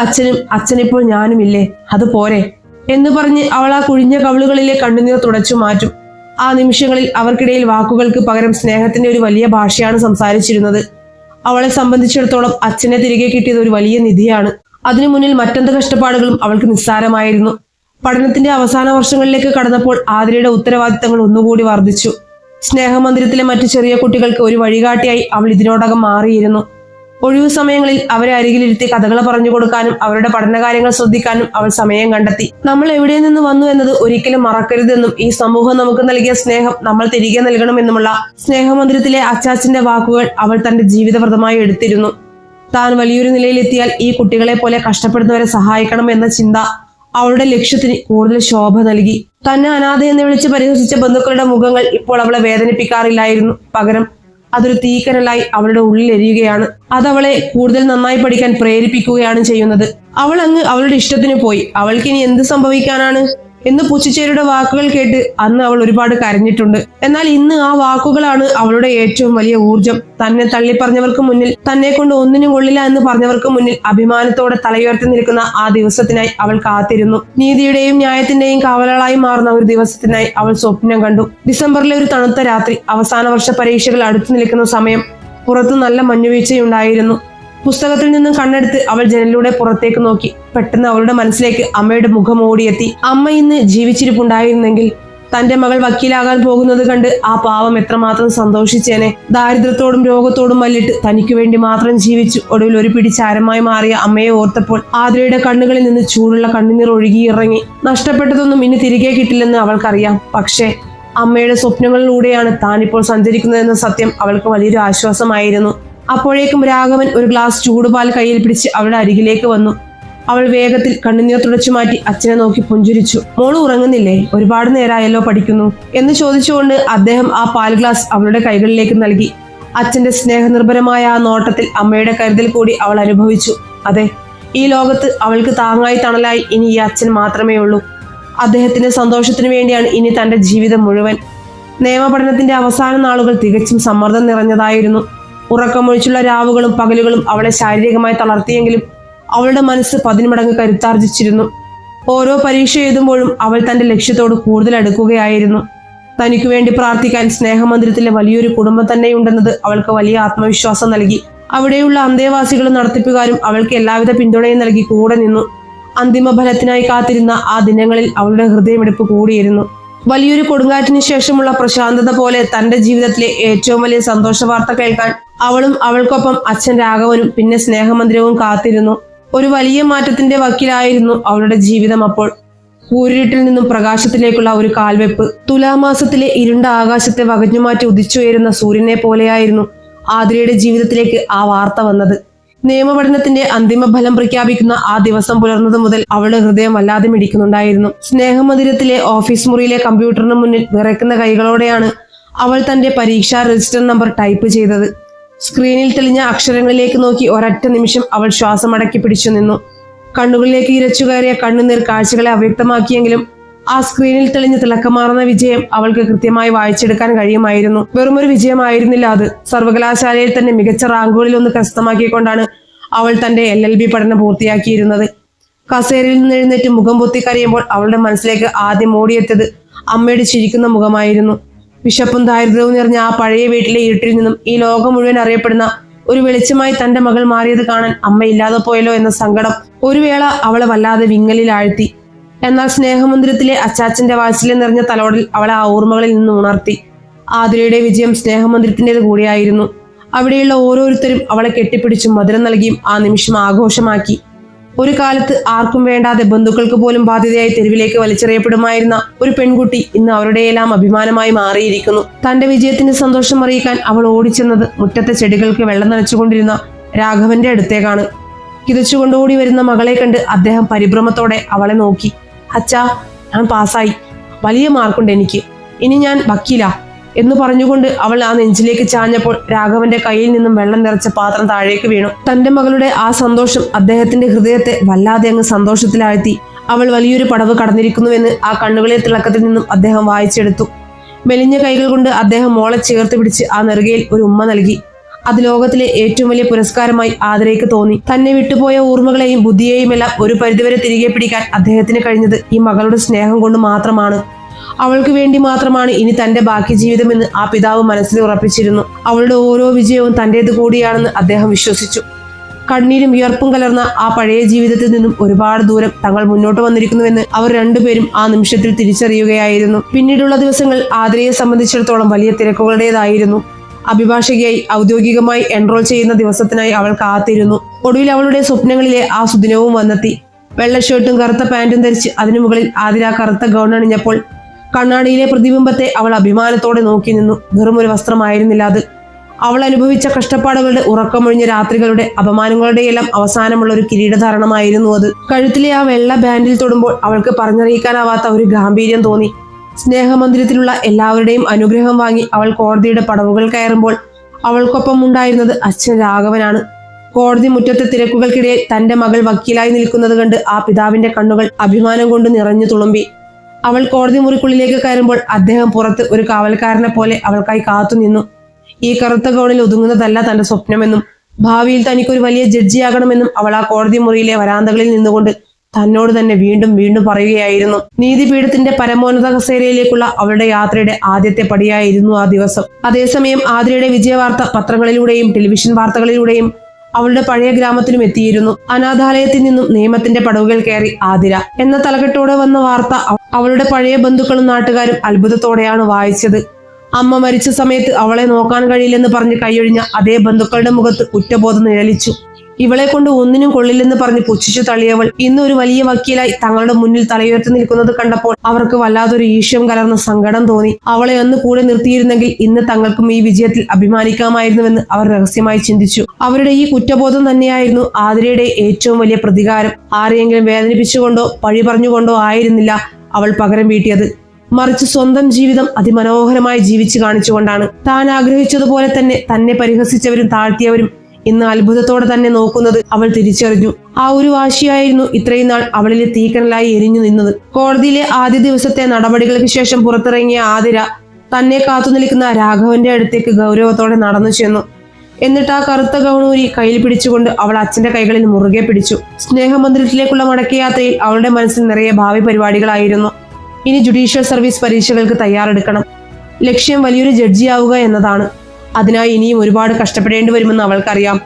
അച്ഛനിപ്പോൾ ഞാനുമില്ലേ? അത് പോരെ എന്ന് പറഞ്ഞ് അവൾ ആ കുഴിഞ്ഞ കവിളുകളിലെ കണ്ണുനീർ തുടച്ചു മാറ്റും. ആ നിമിഷങ്ങളിൽ അവർക്കിടയിൽ വാക്കുകൾക്ക് പകരം സ്നേഹത്തിന്റെ ഒരു വലിയ ഭാഷയാണ് സംസാരിച്ചിരുന്നത്. അവളെ സംബന്ധിച്ചിടത്തോളം അച്ഛനെ തിരികെ കിട്ടിയത് ഒരു വലിയ നിധിയാണ്. അതിനു മുന്നിൽ മറ്റെന്ത് കഷ്ടപ്പാടുകളും അവൾക്ക് നിസ്സാരമായിരുന്നു. പഠനത്തിന്റെ അവസാന വർഷങ്ങളിലേക്ക് കടന്നപ്പോൾ ആതിരയുടെ ഉത്തരവാദിത്തങ്ങൾ ഒന്നുകൂടി വർദ്ധിച്ചു. സ്നേഹമന്ദിരത്തിലെ മറ്റു ചെറിയ കുട്ടികൾക്ക് ഒരു വഴികാട്ടിയായി അവൾ ഇതിനോടകം മാറിയിരുന്നു. ഒഴിവു സമയങ്ങളിൽ അവരെ അരികിലിരുത്തി കഥകൾ പറഞ്ഞു കൊടുക്കാനും അവരുടെ പഠനകാര്യങ്ങൾ ശ്രദ്ധിക്കാനും അവൾ സമയം കണ്ടെത്തി. നമ്മൾ എവിടെ നിന്ന് വന്നു എന്നത് ഒരിക്കലും മറക്കരുതെന്നും ഈ സമൂഹം നമുക്ക് നൽകിയ സ്നേഹം നമ്മൾ തിരികെ നൽകണമെന്നുമുള്ള സ്നേഹമന്ദിരത്തിലെ അച്ചാച്ചന്റെ വാക്കുകൾ അവൾ തന്റെ ജീവിതവ്രതമായി എടുത്തിരുന്നു. താൻ വലിയൊരു നിലയിലെത്തിയാൽ ഈ കുട്ടികളെ പോലെ കഷ്ടപ്പെടുന്നവരെ സഹായിക്കണം എന്ന ചിന്ത അവളുടെ ലക്ഷ്യത്തിന് കൂടുതൽ ശോഭ നൽകി. തന്നെ അനാഥ എന്ന് വിളിച്ച് പരിഹസിച്ച ബന്ധുക്കളുടെ മുഖങ്ങൾ ഇപ്പോൾ അവളെ വേദനിപ്പിക്കാറില്ലായിരുന്നു. പകരം അതൊരു തീക്കനലായി അവളുടെ ഉള്ളിൽ എരിയുകയാണ്. അതവളെ കൂടുതൽ നന്നായി പഠിക്കാൻ പ്രേരിപ്പിക്കുകയാണ് ചെയ്യുന്നത്. അവൾ അങ്ങ് അവളുടെ ഇഷ്ടത്തിന് പോയി. അവൾക്കിനി എന്ത് സംഭവിക്കാനാണ് എന്ന് പുച്ചിച്ചേരിയുടെ വാക്കുകൾ കേട്ട് അന്ന് അവൾ ഒരുപാട് കരഞ്ഞിട്ടുണ്ട്. എന്നാൽ ഇന്ന് ആ വാക്കുകളാണ് അവളുടെ ഏറ്റവും വലിയ ഊർജം. തന്നെ തള്ളിപ്പറഞ്ഞവർക്ക് മുന്നിൽ, തന്നെ കൊണ്ട് ഒന്നിനും കൊള്ളില്ല എന്ന് പറഞ്ഞവർക്ക് മുന്നിൽ അഭിമാനത്തോടെ തലയുയർത്തി നിൽക്കുന്ന ആ ദിവസത്തിനായി അവൾ കാത്തിരുന്നു. നീതിയുടെയും ന്യായത്തിന്റെയും കാവലാളായി മാറുന്ന ഒരു ദിവസത്തിനായി അവൾ സ്വപ്നം കണ്ടു. ഡിസംബറിലെ ഒരു തണുത്ത രാത്രി, അവസാന വർഷ പരീക്ഷകൾ അടുത്തു നിൽക്കുന്ന സമയം. പുറത്ത് നല്ല മഞ്ഞുവീഴ്ചയുണ്ടായിരുന്നു. പുസ്തകത്തിൽ നിന്നും കണ്ണെടുത്ത് അവൾ ജനലിലൂടെ പുറത്തേക്ക് നോക്കി. പെട്ടെന്ന് അവളുടെ മനസ്സിലേക്ക് അമ്മയുടെ മുഖം ഓടിയെത്തി. അമ്മ ഇന്ന് ജീവിച്ചിരിപ്പുണ്ടായിരുന്നെങ്കിൽ തന്റെ മകൾ വക്കീലാകാൻ പോകുന്നത് കണ്ട് ആ പാവം എത്രമാത്രം സന്തോഷിച്ചേനെ. ദാരിദ്ര്യത്തോടും രോഗത്തോടും മല്ലിട്ട് തനിക്ക് വേണ്ടി മാത്രം ജീവിച്ചു ഒടുവിൽ ഒരു പിടിച്ചാരമായി മാറിയ അമ്മയെ ഓർത്തപ്പോൾ ആതിരയുടെ കണ്ണുകളിൽ നിന്ന് ചൂടുള്ള കണ്ണുനീർ ഒഴുകിയിറങ്ങി. നഷ്ടപ്പെട്ടതൊന്നും ഇനി തിരികെ കിട്ടില്ലെന്ന് അവൾക്കറിയാം. പക്ഷേ അമ്മയുടെ സ്വപ്നങ്ങളിലൂടെയാണ് താനിപ്പോൾ സഞ്ചരിക്കുന്നതെന്ന സത്യം അവൾക്ക് വലിയൊരു ആശ്വാസമായിരുന്നു. അപ്പോഴേക്കും രാഘവൻ ഒരു ഗ്ലാസ് ചൂടുപാൽ കയ്യിൽ പിടിച്ച് അവളുടെ അരികിലേക്ക് വന്നു. അവൾ വേഗത്തിൽ കണ്ണുനീർ തുടച്ചു മാറ്റി അച്ഛനെ നോക്കി പുഞ്ചിരിച്ചു. മോള് ഉറങ്ങുന്നില്ലേ? ഒരുപാട് നേരമായല്ലോ പഠിക്കുന്നു എന്ന് ചോദിച്ചുകൊണ്ട് അദ്ദേഹം ആ പാൽ ഗ്ലാസ് അവളുടെ കൈകളിലേക്ക് നൽകി. അച്ഛന്റെ സ്നേഹനിർഭരമായ ആ നോട്ടത്തിൽ അമ്മയുടെ കരുതൽ കൂടി അവൾ അനുഭവിച്ചു. അതെ, ഈ ലോകത്ത് അവൾക്ക് താങ്ങായി തണലായി ഇനി ഈ അച്ഛൻ മാത്രമേ ഉള്ളൂ. അദ്ദേഹത്തിന്റെ സന്തോഷത്തിനു വേണ്ടിയാണ് ഇനി തന്റെ ജീവിതം മുഴുവൻ. നിയമപഠനത്തിന്റെ അവസാന നാളുകൾ തികച്ചും സമ്മർദ്ദം നിറഞ്ഞതായിരുന്നു. ഉറക്കമൊഴിച്ചുള്ള രാവുകളും പകലുകളും അവളെ ശാരീരികമായി തളർത്തിയെങ്കിലും അവളുടെ മനസ്സ് 10 മടങ്ങ് കരുത്താർജിച്ചിരുന്നു. ഓരോ പരീക്ഷ എഴുതുമ്പോഴും അവൾ തന്റെ ലക്ഷ്യത്തോട് കൂടുതൽ അടുക്കുകയായിരുന്നു. തനിക്കു വേണ്ടി പ്രാർത്ഥിക്കാൻ സ്നേഹമന്ദിരത്തിലെ വലിയൊരു കുടുംബം തന്നെയുണ്ടെന്നത് അവൾക്ക് വലിയ ആത്മവിശ്വാസം നൽകി. അവിടെയുള്ള അന്തേവാസികളും നടത്തിപ്പുകാരും അവൾക്ക് എല്ലാവിധ പിന്തുണയും നൽകി കൂടെ നിന്നു. അന്തിമ ഫലത്തിനായി കാത്തിരുന്ന ആ ദിനങ്ങളിൽ അവളുടെ ഹൃദയമിടിപ്പ് കൂടിയിരുന്നു. വലിയൊരു കൊടുങ്കാറ്റിന് ശേഷമുള്ള പ്രശാന്തത പോലെ തന്റെ ജീവിതത്തിലെ ഏറ്റവും വലിയ സന്തോഷ വാർത്ത കേൾക്കാൻ അവളും അവൾക്കൊപ്പം അച്ഛൻ രാഘവനും പിന്നെ സ്നേഹമന്ദിരവും കാത്തിരുന്നു. ഒരു വലിയ മാറ്റത്തിന്റെ വക്കിലായിരുന്നു അവളുടെ ജീവിതം അപ്പോൾ. കൂരിരുട്ടിൽ നിന്നും പ്രകാശത്തിലേക്കുള്ള ഒരു കാൽവെപ്പ്. തുലാമാസത്തിലെ ഇരുണ്ട ആകാശത്തെ വകഞ്ഞുമാറ്റി ഉദിച്ചുയരുന്ന സൂര്യനെ പോലെയായിരുന്നു ആതിരയുടെ ജീവിതത്തിലേക്ക് ആ വാർത്ത വന്നത്. നിയമപഠനത്തിന്റെ അന്തിമ ഫലം പ്രഖ്യാപിക്കുന്ന ആ ദിവസം പുലർന്നത് മുതൽ അവളുടെ ഹൃദയം വല്ലാതെ മിടിക്കുന്നുണ്ടായിരുന്നു. സ്നേഹമന്ദിരത്തിലെ ഓഫീസ് മുറിയിലെ കമ്പ്യൂട്ടറിന് മുന്നിൽ വിറയ്ക്കുന്ന കൈകളോടെയാണ് അവൾ തന്റെ പരീക്ഷാ രജിസ്റ്റർ നമ്പർ ടൈപ്പ് ചെയ്തത്. സ്ക്രീനിൽ തെളിഞ്ഞ അക്ഷരങ്ങളിലേക്ക് നോക്കി ഒരൊറ്റ നിമിഷം അവൾ ശ്വാസമടക്കി പിടിച്ചു നിന്നു. കണ്ണുകളിലേക്ക് ഇരച്ചു കയറിയ കണ്ണുനീർ കാഴ്ചകളെ അവ്യക്തമാക്കിയെങ്കിലും ആ സ്ക്രീനിൽ തെളിഞ്ഞ തിളക്കമാർന്ന വിജയം അവൾക്ക് കൃത്യമായി വായിച്ചെടുക്കാൻ കഴിയുമായിരുന്നു. വെറുമൊരു വിജയമായിരുന്നില്ല അത്. സർവകലാശാലയിൽ തന്നെ മികച്ച റാങ്കുകളിൽ ഒന്ന് കരസ്ഥമാക്കിക്കൊണ്ടാണ് അവൾ തന്റെ LLB പഠനം പൂർത്തിയാക്കിയിരുന്നത്. കസേരയിൽ നിന്ന് എഴുന്നേറ്റ് മുഖം പൊത്തി കരയുമ്പോൾ അവളുടെ മനസ്സിലേക്ക് ആദ്യം ഓടിയെത്തിയത് അമ്മയുടെ ചിരിക്കുന്ന മുഖമായിരുന്നു. വിശപ്പും ദാരിദ്ര്യവും നിറഞ്ഞ ആ പഴയ വീട്ടിലെ ഇരുട്ടിൽ നിന്നും ഈ ലോകം മുഴുവൻ അറിയപ്പെടുന്ന ഒരു വെളിച്ചമായി തന്റെ മകൾ മാറിയത് കാണാൻ അമ്മ ഇല്ലാതെ പോയല്ലോ എന്ന സങ്കടം ഒരു വേള അവളെ വല്ലാതെ വിങ്ങലിൽ ആഴ്ത്തി. എന്നാൽ സ്നേഹമന്ദിരത്തിലെ അച്ചാച്ചന്റെ വാത്സല്യം നിറഞ്ഞ തലോടൽ അവളെ ആ ഓർമ്മകളിൽ നിന്ന് ഉണർത്തി. ആതിരയുടെ വിജയം സ്നേഹമന്ദിരത്തിൻ്റെത് കൂടിയായിരുന്നു. അവിടെയുള്ള ഓരോരുത്തരും അവളെ കെട്ടിപ്പിടിച്ചും മധുരം നൽകിയും ആ നിമിഷം ആഘോഷമാക്കി. ഒരു കാലത്ത് ആർക്കും വേണ്ടാതെ ബന്ധുക്കൾക്ക് പോലും ബാധ്യതയായി തെരുവിലേക്ക് വലിച്ചെറിയപ്പെടുമായിരുന്ന ഒരു പെൺകുട്ടി ഇന്ന് അവരുടെയെല്ലാം അഭിമാനമായി മാറിയിരിക്കുന്നു. തന്റെ വിജയത്തിന്റെ സന്തോഷം അറിയിക്കാൻ അവൾ ഓടിച്ചെന്നത് മുറ്റത്തെ ചെടികൾക്ക് വെള്ളം നനച്ചുകൊണ്ടിരുന്ന രാഘവന്റെ അടുത്തേക്കാണ്. കിതച്ചുകൊണ്ടോടി വരുന്ന മകളെ കണ്ട് അദ്ദേഹം പരിഭ്രമത്തോടെ അവളെ നോക്കി. അച്ഛാ, ഞാൻ പാസ്സായി, വലിയ മാർക്കുണ്ട് എനിക്ക്, ഇനി ഞാൻ വക്കീലാ എന്ന് പറഞ്ഞുകൊണ്ട് അവൾ ആ നെഞ്ചിലേക്ക് ചാഞ്ഞപ്പോൾ രാഘവന്റെ കയ്യിൽ നിന്നും വെള്ളം നിറച്ച പാത്രം താഴേക്ക് വീണു. തന്റെ മകളുടെ ആ സന്തോഷം അദ്ദേഹത്തിന്റെ ഹൃദയത്തെ വല്ലാതെ അങ്ങ് സന്തോഷത്തിലാഴ്ത്തി. അവൾ വലിയൊരു പടവ് കടന്നിരിക്കുന്നുവെന്ന് ആ കണ്ണുകളിലെ തിളക്കത്തിൽ നിന്നും അദ്ദേഹം വായിച്ചെടുത്തു. മെലിഞ്ഞ കൈകൾ കൊണ്ട് അദ്ദേഹം മോളെ ചേർത്ത് പിടിച്ച് ആ നെറുകയിൽ ഒരു ഉമ്മ നൽകി. അത് ലോകത്തിലെ ഏറ്റവും വലിയ പുരസ്കാരമായി ആതിരയ്ക്ക് തോന്നി. തന്നെ വിട്ടുപോയ ഓർമ്മകളെയും ബുദ്ധിയെയും എല്ലാം ഒരു പരിധിവരെ തിരികെ പിടിക്കാൻ അദ്ദേഹത്തിന് കഴിഞ്ഞത് ഈ മകളുടെ സ്നേഹം കൊണ്ട് മാത്രമാണ്. അവൾക്ക് വേണ്ടി മാത്രമാണ് ഇനി തന്റെ ബാക്കി ജീവിതമെന്ന് ആ പിതാവ് മനസ്സിൽ ഉറപ്പിച്ചിരുന്നു. അവളുടെ ഓരോ വിജയവും തന്റേത് കൂടിയാണെന്ന് അദ്ദേഹം വിശ്വസിച്ചു. കണ്ണീരും വിയർപ്പും കലർന്ന ആ പഴയ ജീവിതത്തിൽ നിന്നും ഒരുപാട് ദൂരം തങ്ങൾ മുന്നോട്ട് വന്നിരിക്കുന്നുവെന്ന് അവർ രണ്ടുപേരും ആ നിമിഷത്തിൽ തിരിച്ചറിയുകയായിരുന്നു. പിന്നീടുള്ള ദിവസങ്ങൾ ആതിരയെ സംബന്ധിച്ചിടത്തോളം വലിയ തിരക്കുകളുടേതായിരുന്നു. അഭിഭാഷകയായി ഔദ്യോഗികമായി എൻറോൾ ചെയ്യുന്ന ദിവസത്തിനായി അവൾ കാത്തിരുന്നു. ഒടുവിൽ അവളുടെ സ്വപ്നങ്ങളിലെ ആ സുദിനവും വന്നെത്തി. വെള്ള ഷർട്ടും കറുത്ത പാന്റും ധരിച്ച് അതിനു മുകളിൽ ആതിര കറുത്ത ഗൗൺ അണിഞ്ഞപ്പോൾ കണ്ണാടിയിലെ പ്രതിബിംബത്തെ അവൾ അഭിമാനത്തോടെ നോക്കി നിന്നു. വെറുമൊരു വസ്ത്രമായിരുന്നില്ല അത്. അവൾ അനുഭവിച്ച കഷ്ടപ്പാടുകളുടെ, ഉറക്കമൊഴിഞ്ഞ രാത്രികളുടെ, അപമാനങ്ങളുടെയെല്ലാം അവസാനമുള്ള ഒരു കിരീടധാരണമായിരുന്നു അത്. കഴുത്തിലെ ആ വെള്ള ബാൻഡിൽ തൊടുമ്പോൾ അവൾക്ക് പറഞ്ഞറിയിക്കാനാവാത്ത ഒരു ഗാംഭീര്യം തോന്നി. സ്നേഹമന്ദിരത്തിലുള്ള എല്ലാവരുടെയും അനുഗ്രഹം വാങ്ങി അവൾ കോടതിയുടെ പടവുകൾ കയറുമ്പോൾ അവൾക്കൊപ്പം ഉണ്ടായിരുന്നത് അച്ഛൻ രാഘവനാണ്. കോടതി മുറ്റത്തെ തിരക്കുകൾക്കിടയിൽ തന്റെ മകൾ വക്കീലായി നിൽക്കുന്നത് കണ്ട് ആ പിതാവിന്റെ കണ്ണുകൾ അഭിമാനം കൊണ്ട് നിറഞ്ഞു തുളുമ്പി. അവൾ കോടതി മുറിക്കുള്ളിലേക്ക് കയറുമ്പോൾ അദ്ദേഹം പുറത്ത് ഒരു കാവൽക്കാരനെ പോലെ അവൾക്കായി കാത്തുനിന്നു. ഈ കറുത്ത ഗൗണിൽ ഒതുങ്ങുന്നതല്ല തന്റെ സ്വപ്നമെന്നും ഭാവിയിൽ തനിക്കൊരു വലിയ ജഡ്ജിയാകണമെന്നും അവൾ ആ കോടതി മുറിയിലെ വരാന്തകളിൽ നിന്നുകൊണ്ട് തന്നോട് തന്നെ വീണ്ടും വീണ്ടും പറയുകയായിരുന്നു. നീതിപീഠത്തിന്റെ പരമോന്നത കസേരയിലേക്കുള്ള അവളുടെ യാത്രയുടെ ആദ്യത്തെ പടിയായിരുന്നു ആ ദിവസം. അതേസമയം ആതിരയുടെ വിജയവാർത്ത പത്രങ്ങളിലൂടെയും ടെലിവിഷൻ വാർത്തകളിലൂടെയും അവളുടെ പഴയ ഗ്രാമത്തിലും എത്തിയിരുന്നു. അനാഥാലയത്തിൽ നിന്നും നിയമത്തിന്റെ പടവുകൾ കയറി ആതിര എന്ന തലക്കെട്ടോടെ വന്ന വാർത്ത അവളുടെ പഴയ ബന്ധുക്കളും നാട്ടുകാരും അത്ഭുതത്തോടെയാണ് വായിച്ചത്. അമ്മ മരിച്ച സമയത്ത് അവളെ നോക്കാൻ കഴിയില്ലെന്ന് പറഞ്ഞ് കൈയൊഴിഞ്ഞ അതേ ബന്ധുക്കളുടെ മുഖത്ത് കുറ്റബോധം നിഴലിച്ചു. ഇവളെ കൊണ്ട് ഒന്നിനും കൊള്ളില്ലെന്ന് പറഞ്ഞ് പുച്ഛിച്ചു തള്ളിയവൾ ഇന്ന് ഒരു വലിയ വക്കീലായി തങ്ങളുടെ മുന്നിൽ തലയുയർത്തി നിൽക്കുന്നത് കണ്ടപ്പോൾ അവർക്ക് വല്ലാതൊരു ഈശ്വം കലർന്ന സങ്കടം തോന്നി. അവളെ അന്ന് കൂടെ നിർത്തിയിരുന്നെങ്കിൽ ഇന്ന് തങ്ങൾക്കും ഈ വിജയത്തിൽ അഭിമാനിക്കാമായിരുന്നുവെന്ന് അവർ രഹസ്യമായി ചിന്തിച്ചു. അവരുടെ ഈ കുറ്റബോധം തന്നെയായിരുന്നു ആതിരയുടെ ഏറ്റവും വലിയ പ്രതികാരം. ആരെയെങ്കിലും വേദനിപ്പിച്ചുകൊണ്ടോ പഴി പറഞ്ഞുകൊണ്ടോ ആയിരുന്നില്ല അവൾ പകരം വീട്ടിയത്. മറിച്ച് സ്വന്തം ജീവിതം അതിമനോഹരമായി ജീവിച്ചു കാണിച്ചുകൊണ്ടാണ്. താൻ ആഗ്രഹിച്ചതുപോലെ തന്നെ തന്നെ പരിഹസിച്ചവരും താഴ്ത്തിയവരും ഇന്ന് അത്ഭുതത്തോടെ തന്നെ നോക്കുന്നത് അവൾ തിരിച്ചറിഞ്ഞു. ആ ഒരു വാശിയായിരുന്നു ഇത്രയും നാൾ അവളിലെ തീക്കനലായി എരിഞ്ഞു നിന്നത്. കോടതിയിലെ ആദ്യ ദിവസത്തെ നടപടികൾക്ക് ശേഷം പുറത്തിറങ്ങിയ ആതിര തന്നെ കാത്തു നിൽക്കുന്ന രാഘവന്റെ അടുത്തേക്ക് ഗൗരവത്തോടെ നടന്നു ചെന്നു. എന്നിട്ട് ആ കറുത്ത ഗൗണൂരി കയ്യിൽ പിടിച്ചുകൊണ്ട് അവൾ അച്ഛന്റെ കൈകളിൽ മുറുകെ പിടിച്ചു. സ്നേഹമന്ദിരത്തിലേക്കുള്ള മടക്കയാത്രയിൽ അവളുടെ മനസ്സിൽ നിറയെ ഭാവി പരിപാടികളായിരുന്നു. ഇനി ജുഡീഷ്യൽ സർവീസ് പരീക്ഷകൾക്ക് തയ്യാറെടുക്കണം. ലക്ഷ്യം വലിയൊരു ജഡ്ജിയാവുക എന്നതാണ്. അതിനായി ഇനിയും ഒരുപാട് കഷ്ടപ്പെടേണ്ടി വരുമെന്ന് അവൾക്കറിയാം.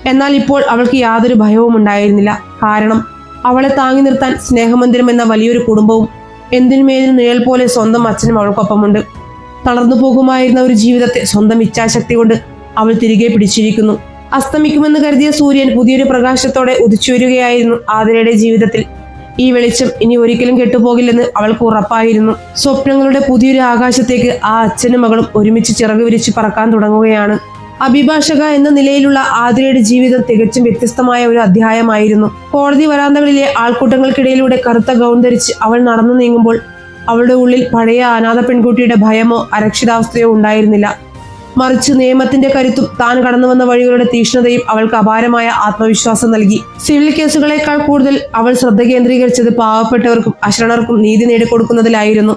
എന്നാൽ ഇപ്പോൾ അവൾക്ക് യാതൊരു ഭയവും ഉണ്ടായിരുന്നില്ല. കാരണം അവളെ താങ്ങി നിർത്താൻ സ്നേഹമന്ദിരം എന്ന വലിയൊരു കുടുംബവും എന്തിനുമേലും നിഴൽ പോലെ സ്വന്തം അച്ഛനും അവൾക്കൊപ്പമുണ്ട്. തളർന്നു പോകുമായിരുന്ന ഒരു ജീവിതത്തെ സ്വന്തം ഇച്ഛാശക്തി കൊണ്ട് അവൾ തിരികെ പിടിച്ചിരിക്കുന്നു. അസ്തമിക്കുമെന്ന് കരുതിയ സൂര്യൻ പുതിയൊരു പ്രകാശത്തോടെ ഉദിച്ചുവരികയായിരുന്നു ആതിരയുടെ ജീവിതത്തിൽ. ഈ വെളിച്ചം ഇനി ഒരിക്കലും കെട്ടുപോകില്ലെന്ന് അവൾക്ക് ഉറപ്പായിരുന്നു. സ്വപ്നങ്ങളുടെ പുതിയൊരു ആകാശത്തേക്ക് ആ അച്ഛനും മകളും ഒരുമിച്ച് ചിറക് വിരിച്ച് പറക്കാൻ തുടങ്ങുകയാണ്. അഭിഭാഷക എന്ന നിലയിലുള്ള ആതിരയുടെ ജീവിതം തികച്ചും വ്യത്യസ്തമായ ഒരു അധ്യായമായിരുന്നു. കോടതി വരാന്തകളിലെ ആൾക്കൂട്ടങ്ങൾക്കിടയിലൂടെ കറുത്ത ഗൗൺ ധരിച്ച് അവൾ നടന്നു നീങ്ങുമ്പോൾ അവളുടെ ഉള്ളിൽ പഴയ അനാഥ പെൺകുട്ടിയുടെ ഭയമോ അരക്ഷിതാവസ്ഥയോ ഉണ്ടായിരുന്നില്ല. മറിച്ച് നിയമത്തിന്റെ കരുത്തും താൻ കടന്നു വന്ന വഴികളുടെ തീക്ഷ്ണതയും അവൾക്ക് അപാരമായ ആത്മവിശ്വാസം നൽകി. സിവിൽ കേസുകളെക്കാൾ കൂടുതൽ അവൾ ശ്രദ്ധ കേന്ദ്രീകരിച്ചത് പാവപ്പെട്ടവർക്കും അശരണർക്കും നീതി നേടിക്കൊടുക്കുന്നതിലായിരുന്നു.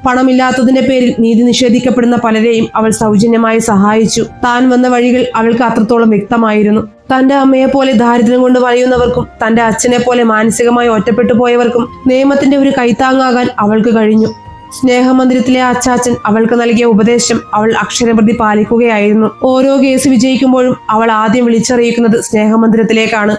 പണമില്ലാത്തതിന്റെ പേരിൽ നീതി നിഷേധിക്കപ്പെടുന്ന പലരെയും അവൾ സൗജന്യമായി സഹായിച്ചു. താൻ വന്ന വഴികൾ അവൾക്ക് അത്രത്തോളം വ്യക്തമായിരുന്നു. തന്റെ അമ്മയെ പോലെ ദാരിദ്ര്യം കൊണ്ട് വലയുന്നവർക്കും തന്റെ അച്ഛനെ പോലെ മാനസികമായി ഒറ്റപ്പെട്ടു പോയവർക്കും നിയമത്തിന്റെ ഒരു കൈത്താങ്ങാകാൻ അവൾക്ക് കഴിഞ്ഞു. സ്നേഹമന്ദിരത്തിലെ അച്ചാച്ചൻ അവൾക്ക് നൽകിയ ഉപദേശം അവൾ അക്ഷരപ്രതി പാലിക്കുകയായിരുന്നു. ഓരോ കേസ് വിജയിക്കുമ്പോഴും അവൾ ആദ്യം വിളിച്ചറിയിക്കുന്നത് സ്നേഹമന്ദിരത്തിലേക്കാണ്.